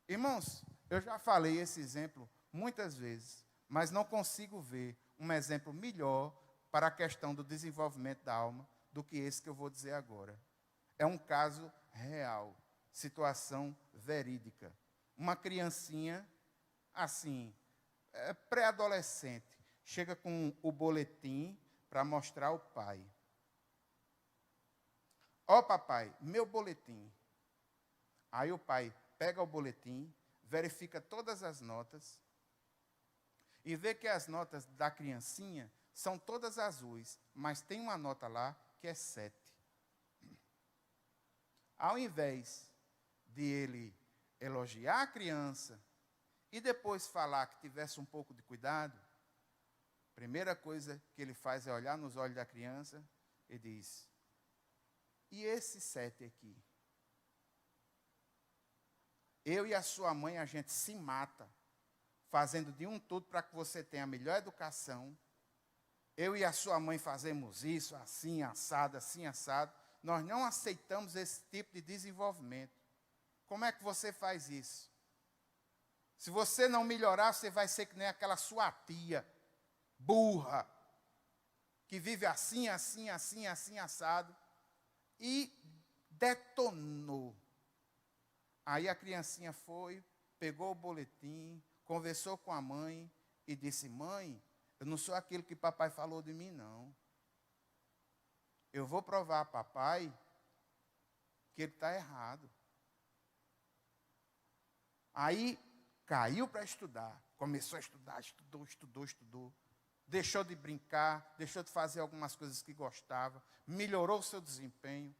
Irmãos, eu já falei esse exemplo muitas vezes, mas não consigo ver um exemplo melhor para a questão do desenvolvimento da alma do que esse que eu vou dizer agora. É um caso real, situação verídica. Uma criancinha, assim, pré-adolescente, chega com o boletim para mostrar ao pai. Ó, papai, meu boletim. Aí o pai pega o boletim, verifica todas as notas e vê que as notas da criancinha são todas azuis, mas tem uma nota lá que é 7. Ao invés de ele elogiar a criança e depois falar que tivesse um pouco de cuidado, a primeira coisa que ele faz é olhar nos olhos da criança e diz: e esse 7 aqui? Eu e a sua mãe, a gente se mata, fazendo de um tudo para que você tenha a melhor educação. Eu e a sua mãe fazemos isso, assim, assado, assim, assado. Nós não aceitamos esse tipo de desenvolvimento. Como é que você faz isso? Se você não melhorar, você vai ser que nem aquela sua tia, burra, que vive assim, assim, assim, assim, assado. E detonou. Aí a criancinha foi, pegou o boletim, conversou com a mãe e disse: mãe, eu não sou aquilo que papai falou de mim, não. Eu vou provar a papai que ele está errado. Aí caiu para estudar, começou a estudar, estudou. Deixou de brincar, deixou de fazer algumas coisas que gostava, melhorou o seu desempenho,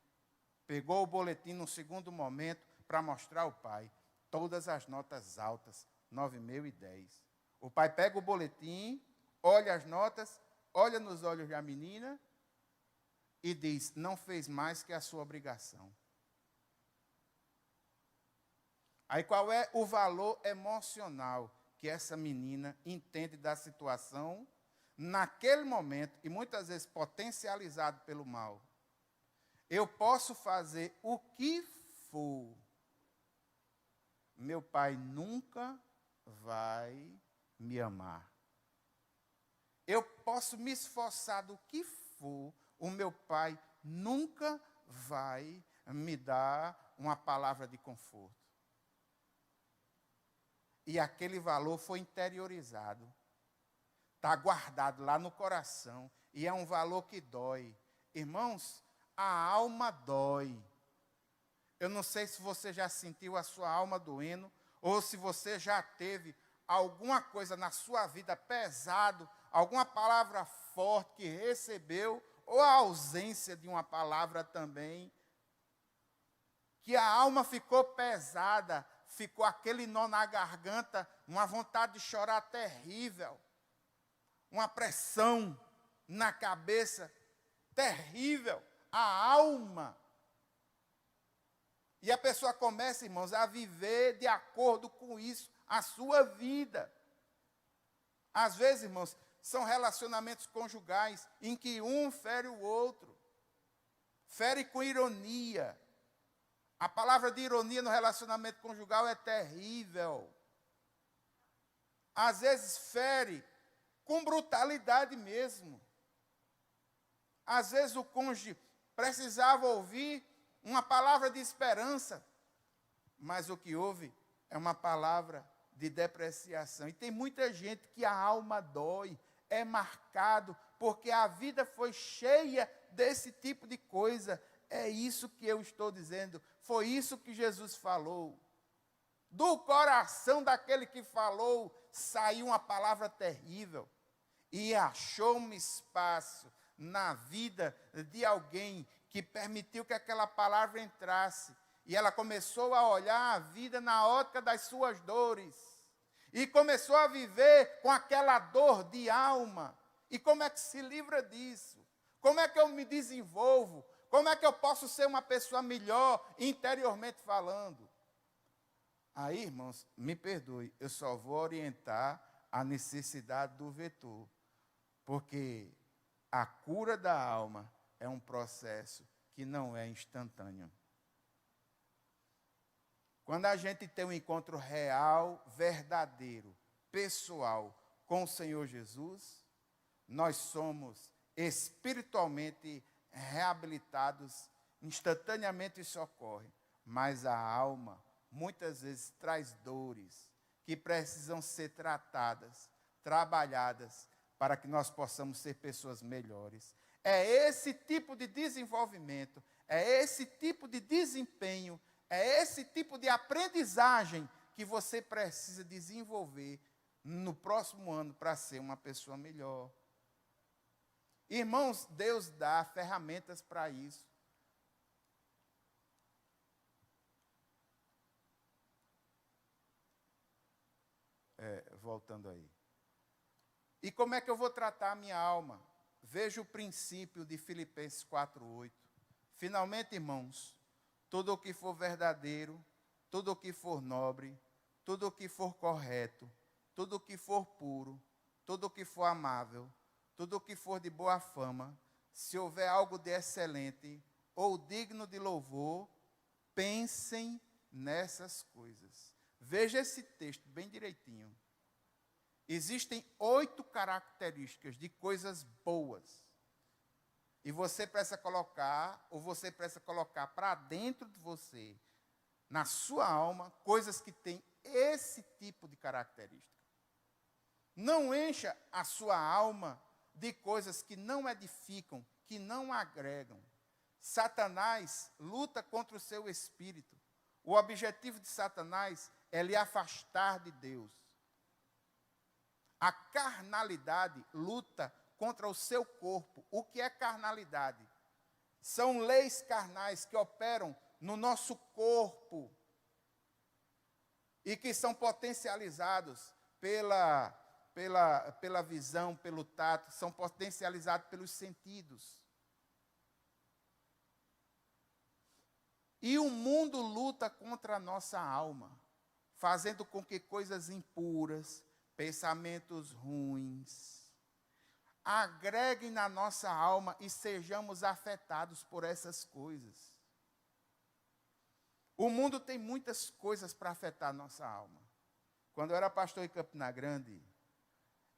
pegou o boletim no segundo momento para mostrar ao pai todas as notas altas, 9,5 e 10. O pai pega o boletim, olha as notas, olha nos olhos da menina e diz: não fez mais que a sua obrigação. Aí qual é o valor emocional que essa menina entende da situação naquele momento, e muitas vezes potencializado pelo mal? Eu posso fazer o que for, meu pai nunca vai me amar. Eu posso me esforçar do que for, o meu pai nunca vai me dar uma palavra de conforto. E aquele valor foi interiorizado, está guardado lá no coração, e é um valor que dói. Irmãos, a alma dói. Eu não sei se você já sentiu a sua alma doendo, ou se você já teve alguma coisa na sua vida pesado, alguma palavra forte que recebeu, ou a ausência de uma palavra também, que a alma ficou pesada, ficou aquele nó na garganta, uma vontade de chorar terrível, uma pressão na cabeça terrível, a alma. E a pessoa começa, irmãos, a viver de acordo com isso, a sua vida. Às vezes, irmãos, são relacionamentos conjugais em que um fere o outro, fere com ironia. A palavra de ironia no relacionamento conjugal é terrível. Às vezes fere com brutalidade mesmo. Às vezes o cônjuge precisava ouvir uma palavra de esperança, mas o que houve é uma palavra de depreciação. E tem muita gente que a alma dói, é marcado porque a vida foi cheia desse tipo de coisa. É isso que eu estou dizendo. Foi isso que Jesus falou. Do coração daquele que falou, saiu uma palavra terrível. E achou-me espaço na vida de alguém que permitiu que aquela palavra entrasse. E ela começou a olhar a vida na ótica das suas dores. E começou a viver com aquela dor de alma. E como é que se livra disso? Como é que eu me desenvolvo? Como é que eu posso ser uma pessoa melhor interiormente falando? Aí, irmãos, me perdoe, eu só vou orientar a necessidade do vetor. Porque a cura da alma é um processo que não é instantâneo. Quando a gente tem um encontro real, verdadeiro, pessoal com o Senhor Jesus, nós somos espiritualmente reabilitados, instantaneamente isso ocorre. Mas a alma, muitas vezes, traz dores que precisam ser tratadas, trabalhadas, para que nós possamos ser pessoas melhores. É esse tipo de desenvolvimento, é esse tipo de desempenho, é esse tipo de aprendizagem que você precisa desenvolver no próximo ano para ser uma pessoa melhor. Irmãos, Deus dá ferramentas para isso. Voltando aí. E como é que eu vou tratar a minha alma? Veja o princípio de Filipenses 4:8. Finalmente, irmãos, tudo o que for verdadeiro, tudo o que for nobre, tudo o que for correto, tudo o que for puro, tudo o que for amável, tudo o que for de boa fama, se houver algo de excelente ou digno de louvor, pensem nessas coisas. Veja esse texto bem direitinho. Existem 8 características de coisas boas. E você precisa colocar, ou você precisa colocar para dentro de você, na sua alma, coisas que têm esse tipo de característica. Não encha a sua alma de coisas que não edificam, que não agregam. Satanás luta contra o seu espírito. O objetivo de Satanás é lhe afastar de Deus. A carnalidade luta contra o seu corpo. O que é carnalidade? São leis carnais que operam no nosso corpo e que são potencializados pela visão, pelo tato, são potencializados pelos sentidos. E o mundo luta contra a nossa alma, fazendo com que coisas impuras, pensamentos ruins, agreguem na nossa alma e sejamos afetados por essas coisas. O mundo tem muitas coisas para afetar a nossa alma. Quando eu era pastor em Campina Grande,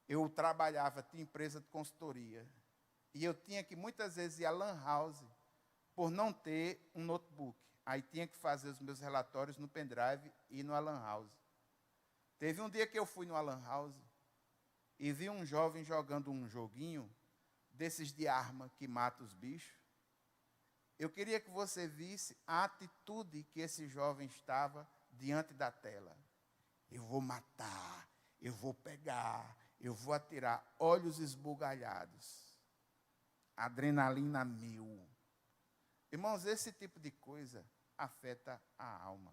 eu trabalhava, tinha empresa de consultoria, e eu tinha que muitas vezes ir à lan house por não ter um notebook. Aí tinha que fazer os meus relatórios no pendrive e no lan house. Teve um dia que eu fui no lan house e vi um jovem jogando um joguinho desses de arma que mata os bichos. Eu queria que você visse a atitude que esse jovem estava diante da tela. Eu vou matar, eu vou pegar, eu vou atirar, olhos esbugalhados, adrenalina 1000. Irmãos, esse tipo de coisa afeta a alma.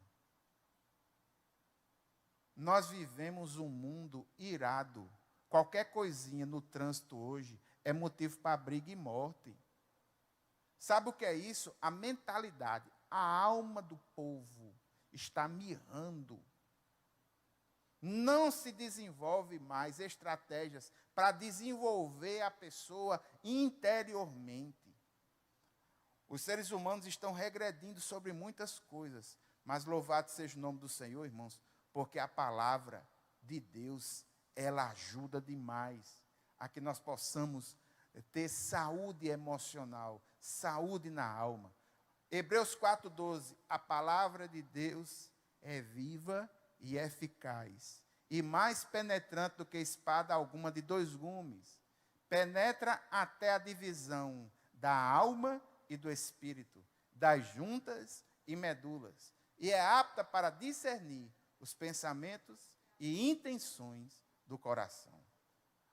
Nós vivemos um mundo irado. Qualquer coisinha no trânsito hoje é motivo para briga e morte. Sabe o que é isso? A mentalidade, a alma do povo está mirrando. Não se desenvolve mais estratégias para desenvolver a pessoa interiormente. Os seres humanos estão regredindo sobre muitas coisas, mas louvado seja o nome do Senhor, irmãos, porque a palavra de Deus, ela ajuda demais a que nós possamos ter saúde emocional, saúde na alma. Hebreus 4:12, a palavra de Deus é viva e eficaz, e mais penetrante do que espada alguma de 2 gumes, penetra até a divisão da alma e do espírito, das juntas e medulas, e é apta para discernir os pensamentos e intenções do coração.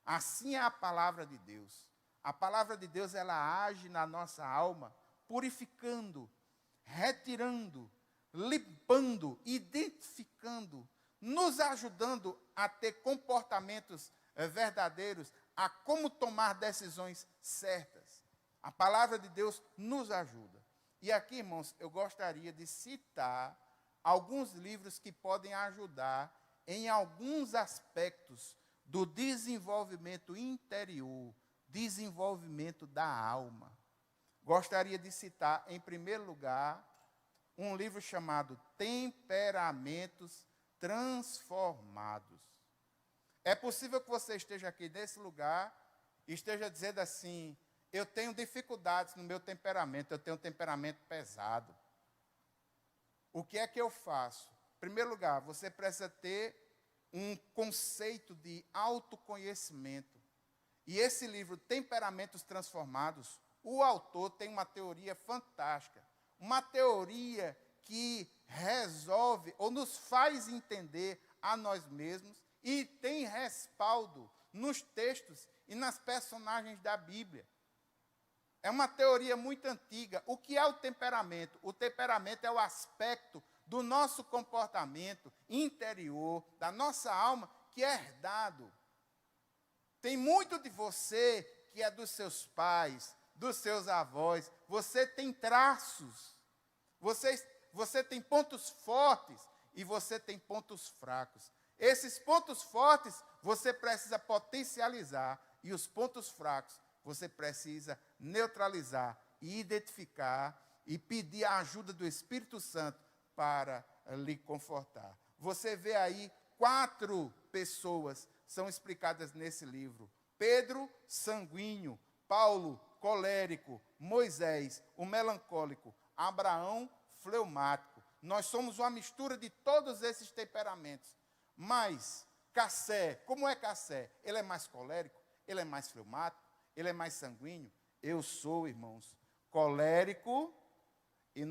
Assim é a palavra de Deus. A palavra de Deus, ela age na nossa alma, purificando, retirando, limpando, identificando, nos ajudando a ter comportamentos verdadeiros, a como tomar decisões certas. A palavra de Deus nos ajuda. E aqui, irmãos, eu gostaria de citar alguns livros que podem ajudar em alguns aspectos do desenvolvimento interior, desenvolvimento da alma. Gostaria de citar, em primeiro lugar, um livro chamado Temperamentos Transformados. É possível que você esteja aqui nesse lugar e esteja dizendo assim: eu tenho dificuldades no meu temperamento, eu tenho um temperamento pesado. O que é que eu faço? Em primeiro lugar, você precisa ter um conceito de autoconhecimento. E esse livro, Temperamentos Transformados, o autor tem uma teoria fantástica. Uma teoria que resolve ou nos faz entender a nós mesmos e tem respaldo nos textos e nas personagens da Bíblia. É uma teoria muito antiga. O que é o temperamento? O temperamento é o aspecto do nosso comportamento interior, da nossa alma, que é herdado. Tem muito de você que é dos seus pais, dos seus avós. Você tem traços. Você tem pontos fortes e você tem pontos fracos. Esses pontos fortes você precisa potencializar e os pontos fracos você precisa neutralizar e identificar e pedir a ajuda do Espírito Santo para lhe confortar. Você vê aí 4 pessoas são explicadas nesse livro. Pedro, sanguíneo. Paulo, colérico. Moisés, o melancólico. Abraão, fleumático. Nós somos uma mistura de todos esses temperamentos. Mas Cassé, como é Cassé? Ele é mais colérico? Ele é mais fleumático? Ele é mais sanguíneo? Eu sou, irmãos, colérico e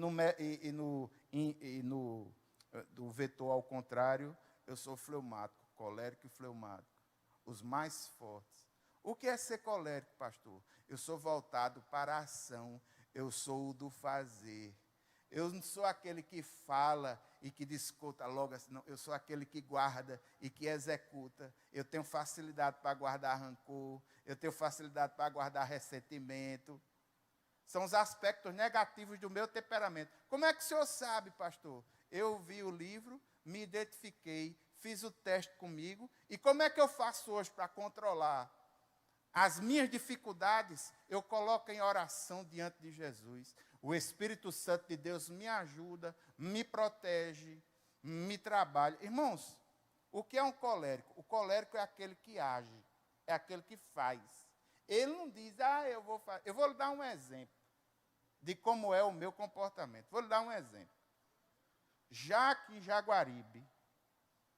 do vetor ao contrário, eu sou fleumático, colérico e fleumático, os mais fortes. O que é ser colérico, pastor? Eu sou voltado para a ação, eu sou o do fazer. Eu não sou aquele que fala e que discuta logo assim, não. Eu sou aquele que guarda e que executa. Eu tenho facilidade para guardar rancor, eu tenho facilidade para guardar ressentimento. São os aspectos negativos do meu temperamento. Como é que o senhor sabe, pastor? Eu vi o livro, me identifiquei, fiz o teste comigo. E como é que eu faço hoje para controlar as minhas dificuldades? Eu coloco em oração diante de Jesus. O Espírito Santo de Deus me ajuda, me protege, me trabalha. Irmãos, o que é um colérico? O colérico é aquele que age, é aquele que faz. Ele não diz, eu vou fazer. Eu vou lhe dar um exemplo de como é o meu comportamento. Vou lhe dar um exemplo. Já aqui em Jaguaribe,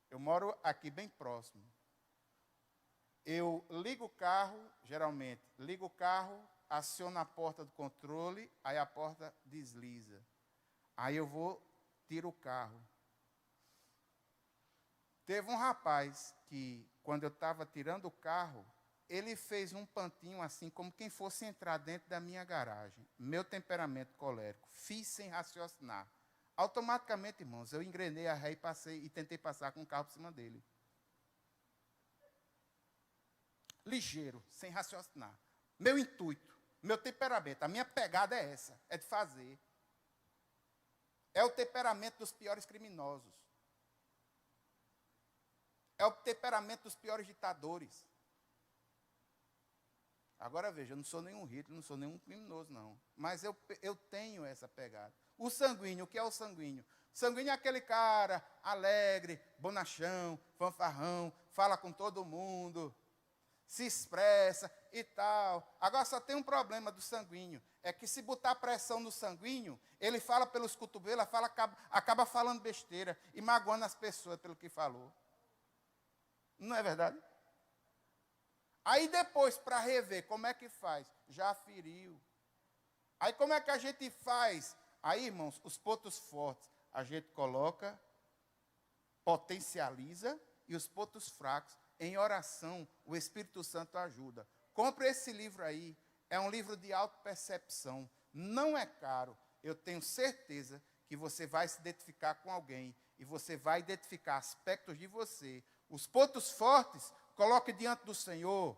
eu moro aqui bem próximo. Eu ligo o carro, geralmente, ligo o carro, aciono a porta do controle, aí a porta desliza. Aí eu vou, tiro o carro. Teve um rapaz que, quando eu estava tirando o carro, ele fez um pantinho assim, como quem fosse entrar dentro da minha garagem. Meu temperamento colérico. Fiz sem raciocinar. Automaticamente, irmãos, eu engrenei a ré e passei, e tentei passar com o carro por cima dele. Ligeiro, sem raciocinar. Meu intuito, meu temperamento, a minha pegada é essa, é de fazer. É o temperamento dos piores criminosos. É o temperamento dos piores ditadores. Agora veja, eu não sou nenhum Hitler, não sou nenhum criminoso, não. Mas eu tenho essa pegada. O sanguíneo, o que é o sanguíneo? O sanguíneo é aquele cara alegre, bonachão, fanfarrão, fala com todo mundo, se expressa e tal. Agora só tem um problema do sanguíneo, é que se botar pressão no sanguíneo, ele fala pelos cotovelos, acaba falando besteira e magoando as pessoas pelo que falou. Não é verdade? Aí depois, para rever, como é que faz? Já feriu. Aí como é que a gente faz? Aí, irmãos, os pontos fortes, a gente coloca, potencializa, e os pontos fracos, em oração, o Espírito Santo ajuda. Compre esse livro aí, é um livro de autopercepção, não é caro. Eu tenho certeza que você vai se identificar com alguém, e você vai identificar aspectos de você. Os pontos fortes, coloque diante do Senhor.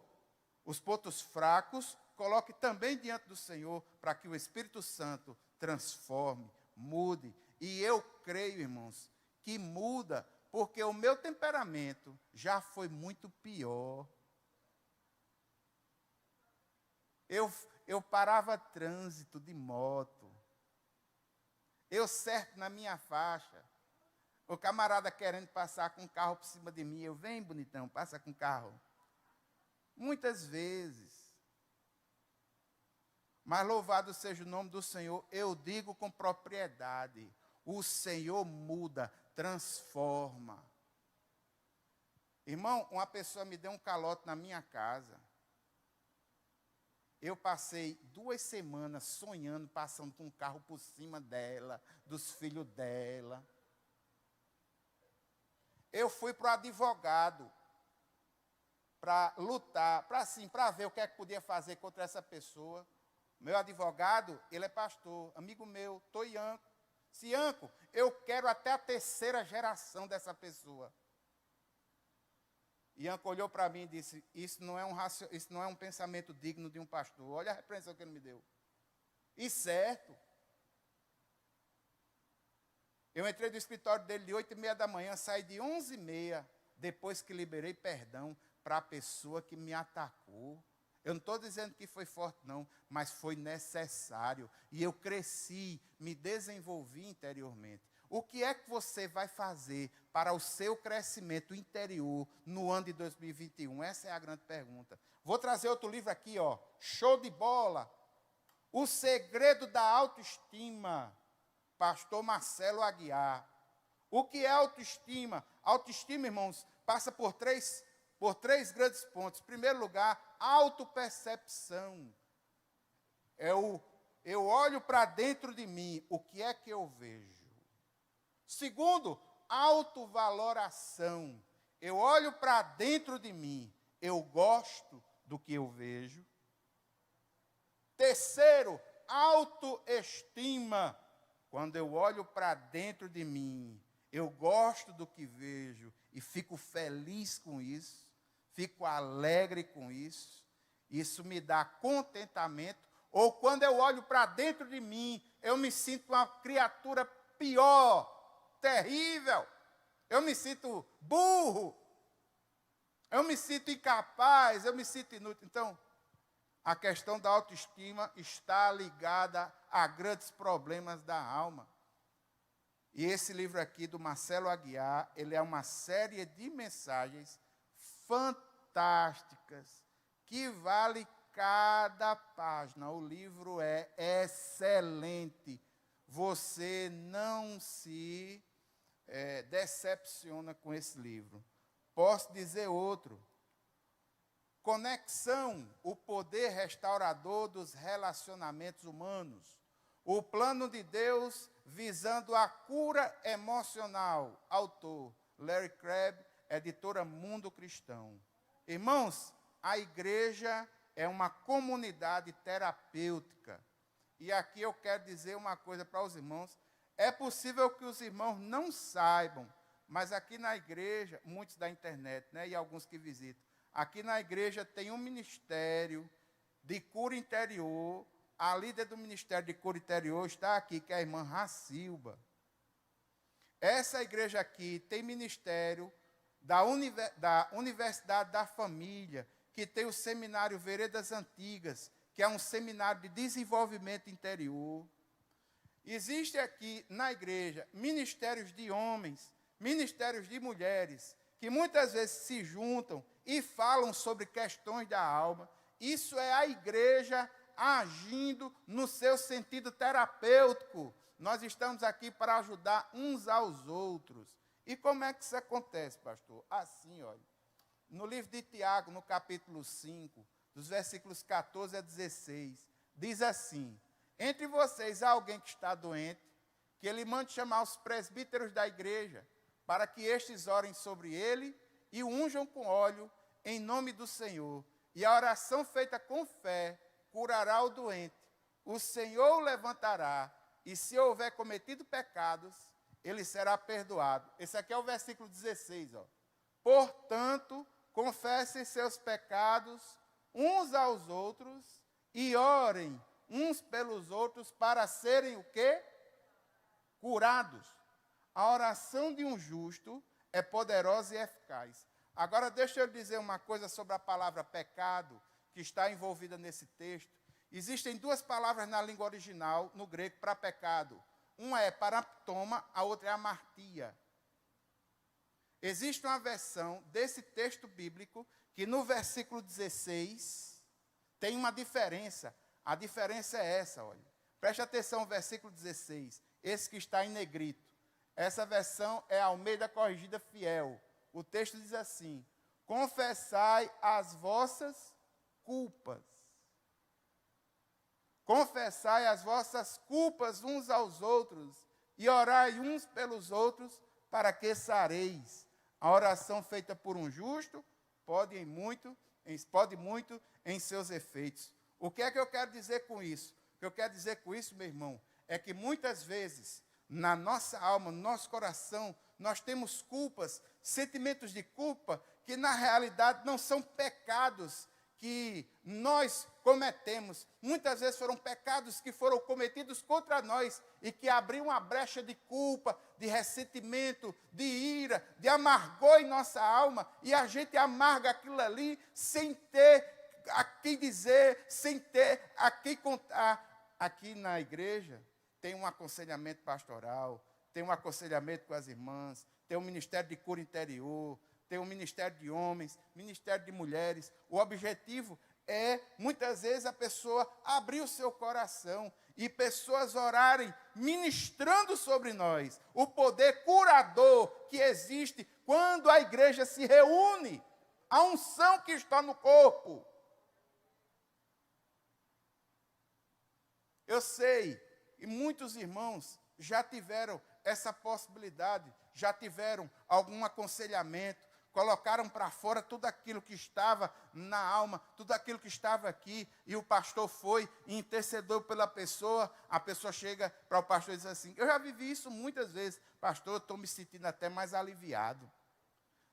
Os pontos fracos, coloque também diante do Senhor, para que o Espírito Santo transforme, mude. E eu creio, irmãos, que muda, porque o meu temperamento já foi muito pior. Eu parava trânsito de moto. Eu certo na minha faixa. O camarada querendo passar com o carro por cima de mim. Eu, vem bonitão, passa com o carro. Muitas vezes. Mas louvado seja o nome do Senhor, eu digo com propriedade. O Senhor muda, transforma. Irmão, uma pessoa me deu um calote na minha casa. Eu passei 2 semanas sonhando, passando com um carro por cima dela, dos filhos dela. Eu fui para o advogado para lutar, para ver o que é que podia fazer contra essa pessoa. Meu advogado, ele é pastor, amigo meu, Toianco. Cianco, eu quero até a 3ª geração dessa pessoa. Ianco olhou para mim e disse, isso não é um pensamento digno de um pastor. Olha a repreensão que ele me deu. E certo. Eu entrei no escritório dele de 8h30 da manhã, saí de 11h30, depois que liberei perdão para a pessoa que me atacou. Eu não estou dizendo que foi forte, não, mas foi necessário. E eu cresci, me desenvolvi interiormente. O que é que você vai fazer para o seu crescimento interior no ano de 2021? Essa é a grande pergunta. Vou trazer outro livro aqui, ó. Show de bola. O Segredo da Autoestima. Pastor Marcelo Aguiar. O que é autoestima? Autoestima, irmãos, passa por três grandes pontos. Em primeiro lugar, autopercepção. Eu olho para dentro de mim, o que é que eu vejo? Segundo, autovaloração. Eu olho para dentro de mim, eu gosto do que eu vejo. Terceiro, autoestima. Quando eu olho para dentro de mim, eu gosto do que vejo e fico feliz com isso, fico alegre com isso. Isso me dá contentamento. Ou quando eu olho para dentro de mim, eu me sinto uma criatura pior, terrível. Eu me sinto burro. Eu me sinto incapaz, eu me sinto inútil. Então, a questão da autoestima está ligada a grandes problemas da alma. E esse livro aqui do Marcelo Aguiar, ele é uma série de mensagens fantásticas, que vale cada página. O livro é excelente. Você não se decepciona com esse livro. Posso dizer outro. Conexão, o poder restaurador dos relacionamentos humanos. O plano de Deus visando a cura emocional. Autor, Larry Crabb, editora Mundo Cristão. Irmãos, a igreja é uma comunidade terapêutica. E aqui eu quero dizer uma coisa para os irmãos. É possível que os irmãos não saibam, mas aqui na igreja, muitos da internet, né, e alguns que visitam, aqui na igreja tem um ministério de cura interior. A líder do ministério de cura interior está aqui, que é a irmã Racilba. Essa igreja aqui tem ministério da Universidade da Família, que tem o seminário Veredas Antigas, que é um seminário de desenvolvimento interior. Existe aqui na igreja ministérios de homens, ministérios de mulheres, que muitas vezes se juntam e falam sobre questões da alma. Isso é a igreja agindo no seu sentido terapêutico. Nós estamos aqui para ajudar uns aos outros. E como é que isso acontece, pastor? Assim, olha. no livro de Tiago, no capítulo 5, dos versículos 14 a 16, diz assim: entre vocês há alguém que está doente, que ele mande chamar os presbíteros da igreja, para que estes orem sobre ele e o unjam com óleo em nome do Senhor. E a oração feita com fé curará o doente. O Senhor o levantará, e se houver cometido pecados, ele será perdoado. Esse aqui é o versículo 16. Ó. Portanto, confessem seus pecados uns aos outros e orem uns pelos outros para serem o quê? Curados. A oração de um justo é poderosa e eficaz. Agora deixa eu dizer uma coisa sobre a palavra pecado, que está envolvida nesse texto. Existem duas palavras na língua original, no grego, para pecado. Uma é paraptoma, a outra é amartia. Existe uma versão desse texto bíblico que no versículo 16 tem uma diferença. A diferença é essa, olha. Preste atenção no versículo 16, esse que está em negrito. Essa versão é a Almeida Corrigida Fiel. O texto diz assim: confessai as vossas culpas. Confessai as vossas culpas uns aos outros e orai uns pelos outros para que sareis. A oração feita por um justo pode muito em seus efeitos. O que é que eu quero dizer com isso? O que eu quero dizer com isso, meu irmão, é que muitas vezes, na nossa alma, no nosso coração, nós temos culpas, sentimentos de culpa, que na realidade não são pecados que nós cometemos. Muitas vezes foram pecados que foram cometidos contra nós e que abriam uma brecha de culpa, de ressentimento, de ira, de amargor em nossa alma, e a gente amarga aquilo ali sem ter a quem dizer, sem ter a quem contar. Aqui na igreja tem um aconselhamento pastoral, tem um aconselhamento com as irmãs, tem um ministério de cura interior, tem um ministério de homens, ministério de mulheres. O objetivo é, muitas vezes, a pessoa abrir o seu coração e pessoas orarem, ministrando sobre nós o poder curador que existe quando a igreja se reúne, a unção que está no corpo. Eu sei, e muitos irmãos já tiveram essa possibilidade, já tiveram algum aconselhamento, colocaram para fora tudo aquilo que estava na alma, tudo aquilo que estava aqui, e o pastor foi e intercedeu pela pessoa. A pessoa chega para o pastor e diz assim: eu já vivi isso muitas vezes, pastor, eu estou me sentindo até mais aliviado.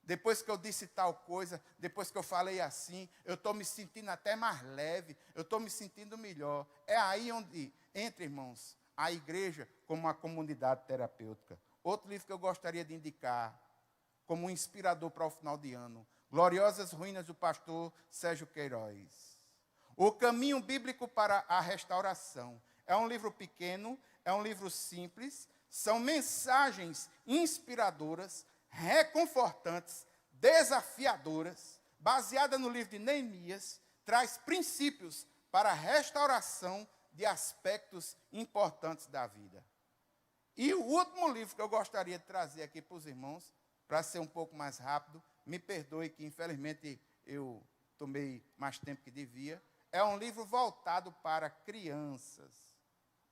Depois que eu disse tal coisa, depois que eu falei assim, eu estou me sentindo até mais leve, eu estou me sentindo melhor. É aí onde entra, irmãos, a igreja como uma comunidade terapêutica. Outro livro que eu gostaria de indicar, como um inspirador para o final de ano, Gloriosas Ruínas, do pastor Sérgio Queiroz. O Caminho Bíblico para a Restauração. É um livro pequeno, é um livro simples, são mensagens inspiradoras, reconfortantes, desafiadoras, baseada no livro de Neemias, traz princípios para a restauração de aspectos importantes da vida. E o último livro que eu gostaria de trazer aqui para os irmãos, para ser um pouco mais rápido, me perdoe que infelizmente eu tomei mais tempo que devia, é um livro voltado para crianças,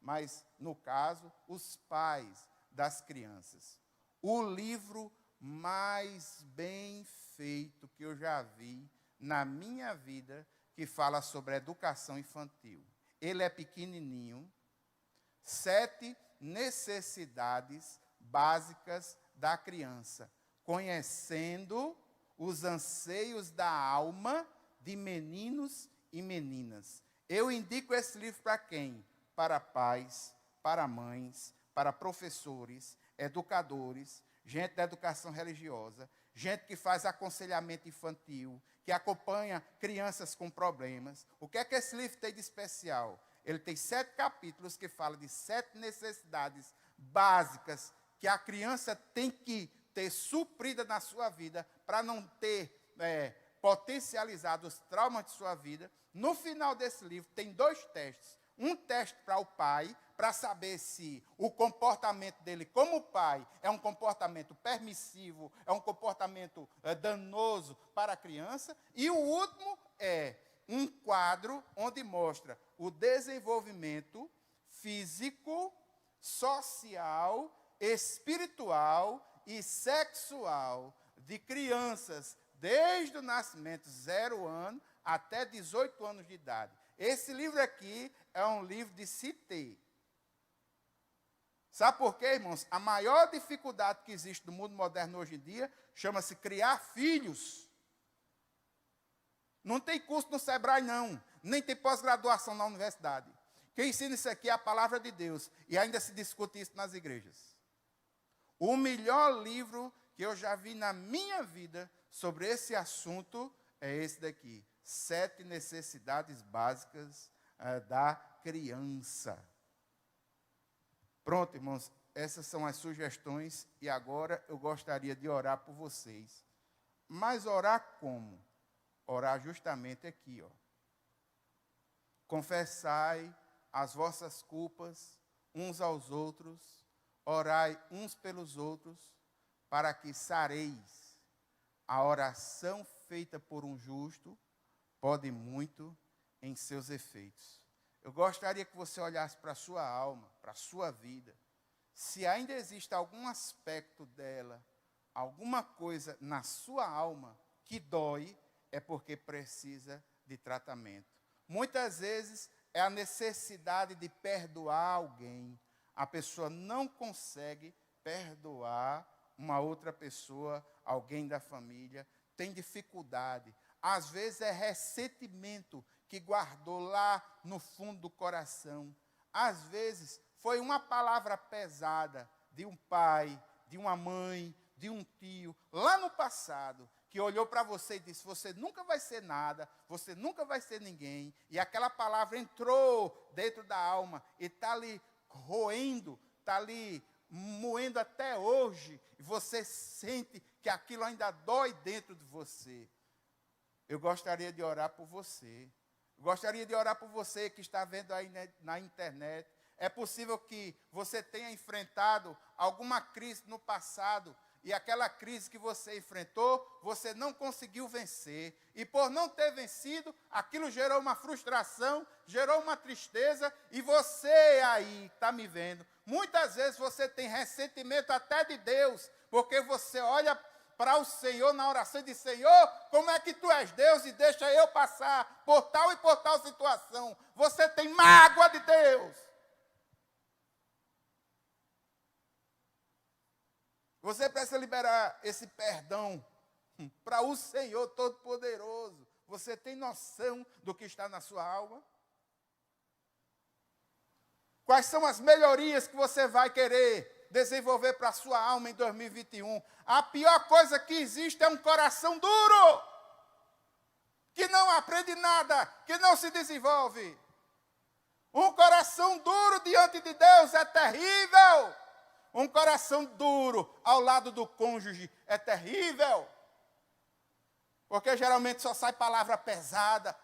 mas no caso, os pais das crianças. O livro mais bem feito que eu já vi na minha vida, que fala sobre a educação infantil. Ele é pequenininho, 7 necessidades básicas da criança, conhecendo os anseios da alma de meninos e meninas. Eu indico esse livro para quem? Para pais, para mães, para professores, educadores, gente da educação religiosa, gente que faz aconselhamento infantil, que acompanha crianças com problemas. O que é que esse livro tem de especial? Ele tem 7 capítulos que falam de 7 necessidades básicas que a criança tem que ter suprida na sua vida para não ter potencializado os traumas de sua vida. No final desse livro tem 2 testes. um teste para o pai, para saber se o comportamento dele como pai é um comportamento permissivo, é um comportamento danoso para a criança. E o último é um quadro onde mostra o desenvolvimento físico, social, espiritual e sexual de crianças desde o nascimento, 0 ano, até 18 anos de idade. Esse livro aqui é um livro de se ter. Sabe por quê, irmãos? A maior dificuldade que existe no mundo moderno hoje em dia chama-se criar filhos. Não tem curso no Sebrae, não. Nem tem pós-graduação na universidade. Quem ensina isso aqui é a palavra de Deus. E ainda se discute isso nas igrejas. O melhor livro que eu já vi na minha vida sobre esse assunto é esse daqui. 7 necessidades básicas da criança. Pronto, irmãos, essas são as sugestões e agora eu gostaria de orar por vocês. Mas orar como? Orar justamente aqui, ó. Confessai as vossas culpas uns aos outros, orai uns pelos outros, para que sareis. A oração feita por um justo pode muito em seus efeitos. Eu gostaria que você olhasse para a sua alma, para a sua vida. Se ainda existe algum aspecto dela, alguma coisa na sua alma que dói, é porque precisa de tratamento. Muitas vezes é a necessidade de perdoar alguém. A pessoa não consegue perdoar uma outra pessoa, alguém da família, tem dificuldade. Às vezes é ressentimento que guardou lá no fundo do coração. Às vezes foi uma palavra pesada de um pai, de uma mãe, de um tio, lá no passado, que olhou para você e disse, você nunca vai ser nada, você nunca vai ser ninguém. E aquela palavra entrou dentro da alma e está ali roendo, está ali moendo até hoje. E você sente que aquilo ainda dói dentro de você. Eu gostaria de orar por você. Gostaria de orar por você que está vendo aí na internet. É possível que você tenha enfrentado alguma crise no passado e aquela crise que você enfrentou, você não conseguiu vencer. E por não ter vencido, aquilo gerou uma frustração, gerou uma tristeza. E você aí, está me vendo, muitas vezes você tem ressentimento até de Deus, porque você olha para o Senhor na oração e diz, Senhor, como é que tu és Deus e deixa eu passar por tal e por tal situação? Você tem mágoa de Deus. Você precisa liberar esse perdão para o Senhor Todo-Poderoso. Você tem noção do que está na sua alma? Quais são as melhorias que você vai querer desenvolver para a sua alma em 2021? A pior coisa que existe é um coração duro, que não aprende nada, que não se desenvolve. Um coração duro diante de Deus é terrível. Um coração duro ao lado do cônjuge é terrível. Porque geralmente só sai palavra pesada.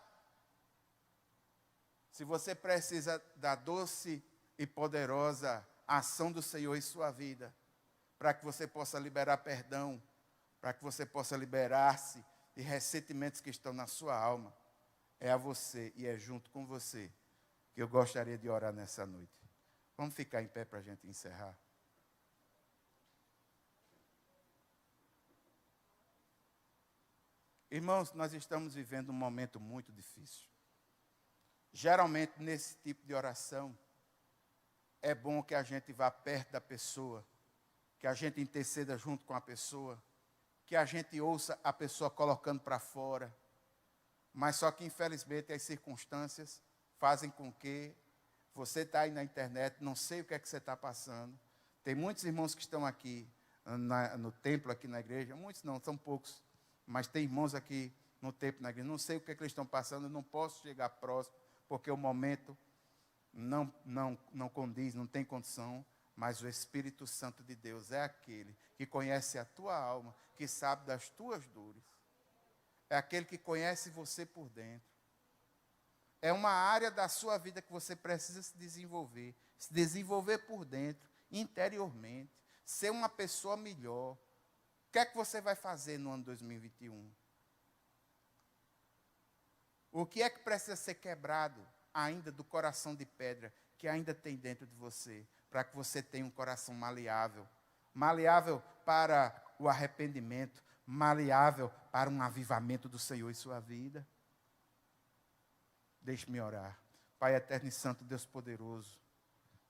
Se você precisa da doce e poderosa ação do Senhor em sua vida, para que você possa liberar perdão, para que você possa liberar-se de ressentimentos que estão na sua alma, é a você e é junto com você que eu gostaria de orar nessa noite. Vamos ficar em pé para a gente encerrar. Irmãos, nós estamos vivendo um momento muito difícil. Geralmente, nesse tipo de oração, é bom que a gente vá perto da pessoa, que a gente interceda junto com a pessoa, que a gente ouça a pessoa colocando para fora. Mas só que, infelizmente, as circunstâncias fazem com que você está aí na internet, não sei o que é que você está passando. Tem muitos irmãos que estão aqui no templo, aqui na igreja, muitos não, são poucos. Mas tem irmãos aqui no templo, na igreja, não sei o que é que eles estão passando, eu não posso chegar próximo, porque o momento não condiz, não tem condição, mas o Espírito Santo de Deus é aquele que conhece a tua alma, que sabe das tuas dores. É aquele que conhece você por dentro. é uma área da sua vida que você precisa se desenvolver por dentro, interiormente, ser uma pessoa melhor. O que é que você vai fazer no ano 2021? O que é que precisa ser quebrado ainda do coração de pedra que ainda tem dentro de você, para que você tenha um coração maleável? Maleável para o arrependimento, maleável para um avivamento do Senhor em sua vida. Deixe-me orar. Pai eterno e santo, Deus poderoso.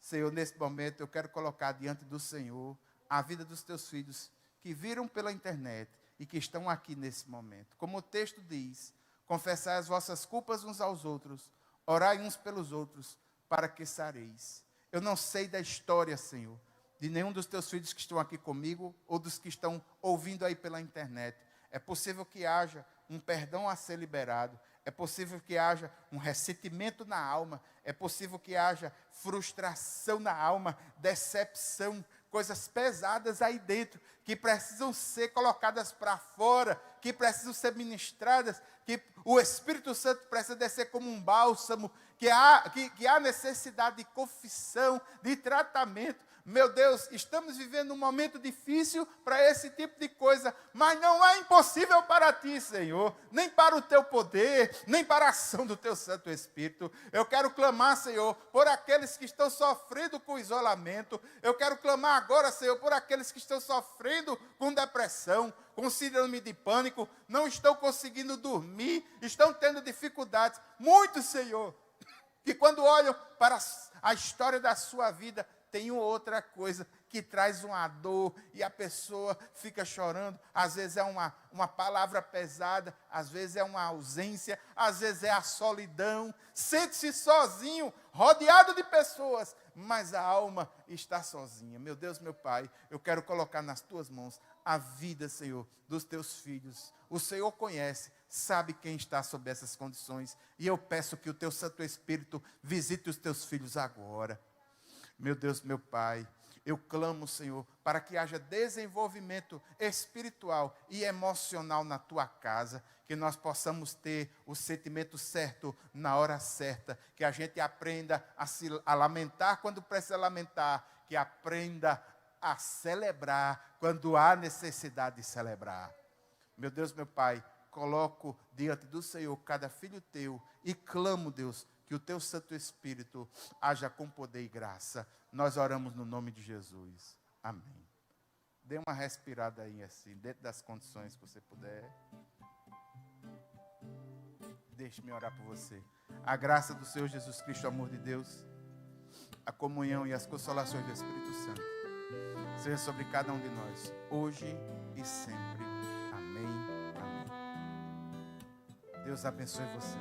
Senhor, nesse momento eu quero colocar diante do Senhor a vida dos teus filhos que viram pela internet e que estão aqui nesse momento. Como o texto diz, confessai as vossas culpas uns aos outros, orai uns pelos outros, para que sareis. Eu não sei da história, Senhor, de nenhum dos teus filhos que estão aqui comigo ou dos que estão ouvindo aí pela internet. É possível que haja um perdão a ser liberado. É possível que haja um ressentimento na alma. É possível que haja frustração na alma, decepção, coisas pesadas aí dentro, que precisam ser colocadas para fora, que precisam ser ministradas, que o Espírito Santo precisa descer como um bálsamo, que há necessidade de confissão, de tratamento. Meu Deus, estamos vivendo um momento difícil para esse tipo de coisa, mas não é impossível para ti, Senhor, nem para o teu poder, nem para a ação do teu Santo Espírito. Eu quero clamar, Senhor, por aqueles que estão sofrendo com isolamento. Eu quero clamar agora, Senhor, por aqueles que estão sofrendo com depressão, com síndrome de pânico, não estão conseguindo dormir, estão tendo dificuldades. Muitos, Senhor, que quando olham para a história da sua vida, tem outra coisa que traz uma dor e a pessoa fica chorando. Às vezes é uma palavra pesada, às vezes é uma ausência, às vezes é a solidão. Sente-se sozinho, rodeado de pessoas, mas a alma está sozinha. Meu Deus, meu Pai, eu quero colocar nas tuas mãos a vida, Senhor, dos teus filhos. O Senhor conhece, sabe quem está sob essas condições. E eu peço que o teu Santo Espírito visite os teus filhos agora. Meu Deus, meu Pai, eu clamo, Senhor, para que haja desenvolvimento espiritual e emocional na tua casa, que nós possamos ter o sentimento certo na hora certa, que a gente aprenda a lamentar quando precisa lamentar, que aprenda a celebrar quando há necessidade de celebrar. Meu Deus, meu Pai, coloco diante do Senhor cada filho teu e clamo, Deus, que o teu Santo Espírito haja com poder e graça. Nós oramos no nome de Jesus. Amém. Dê uma respirada aí assim, dentro das condições que você puder. Deixe-me orar por você. A graça do Senhor Jesus Cristo, o amor de Deus, a comunhão e as consolações do Espírito Santo seja sobre cada um de nós, hoje e sempre. Amém. Amém. Deus abençoe vocês.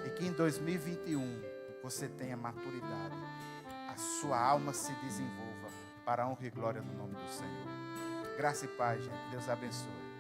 E que em 2021 você tenha maturidade. A sua alma se desenvolva para a honra e glória do nome do Senhor. Graça e paz, gente. Deus abençoe.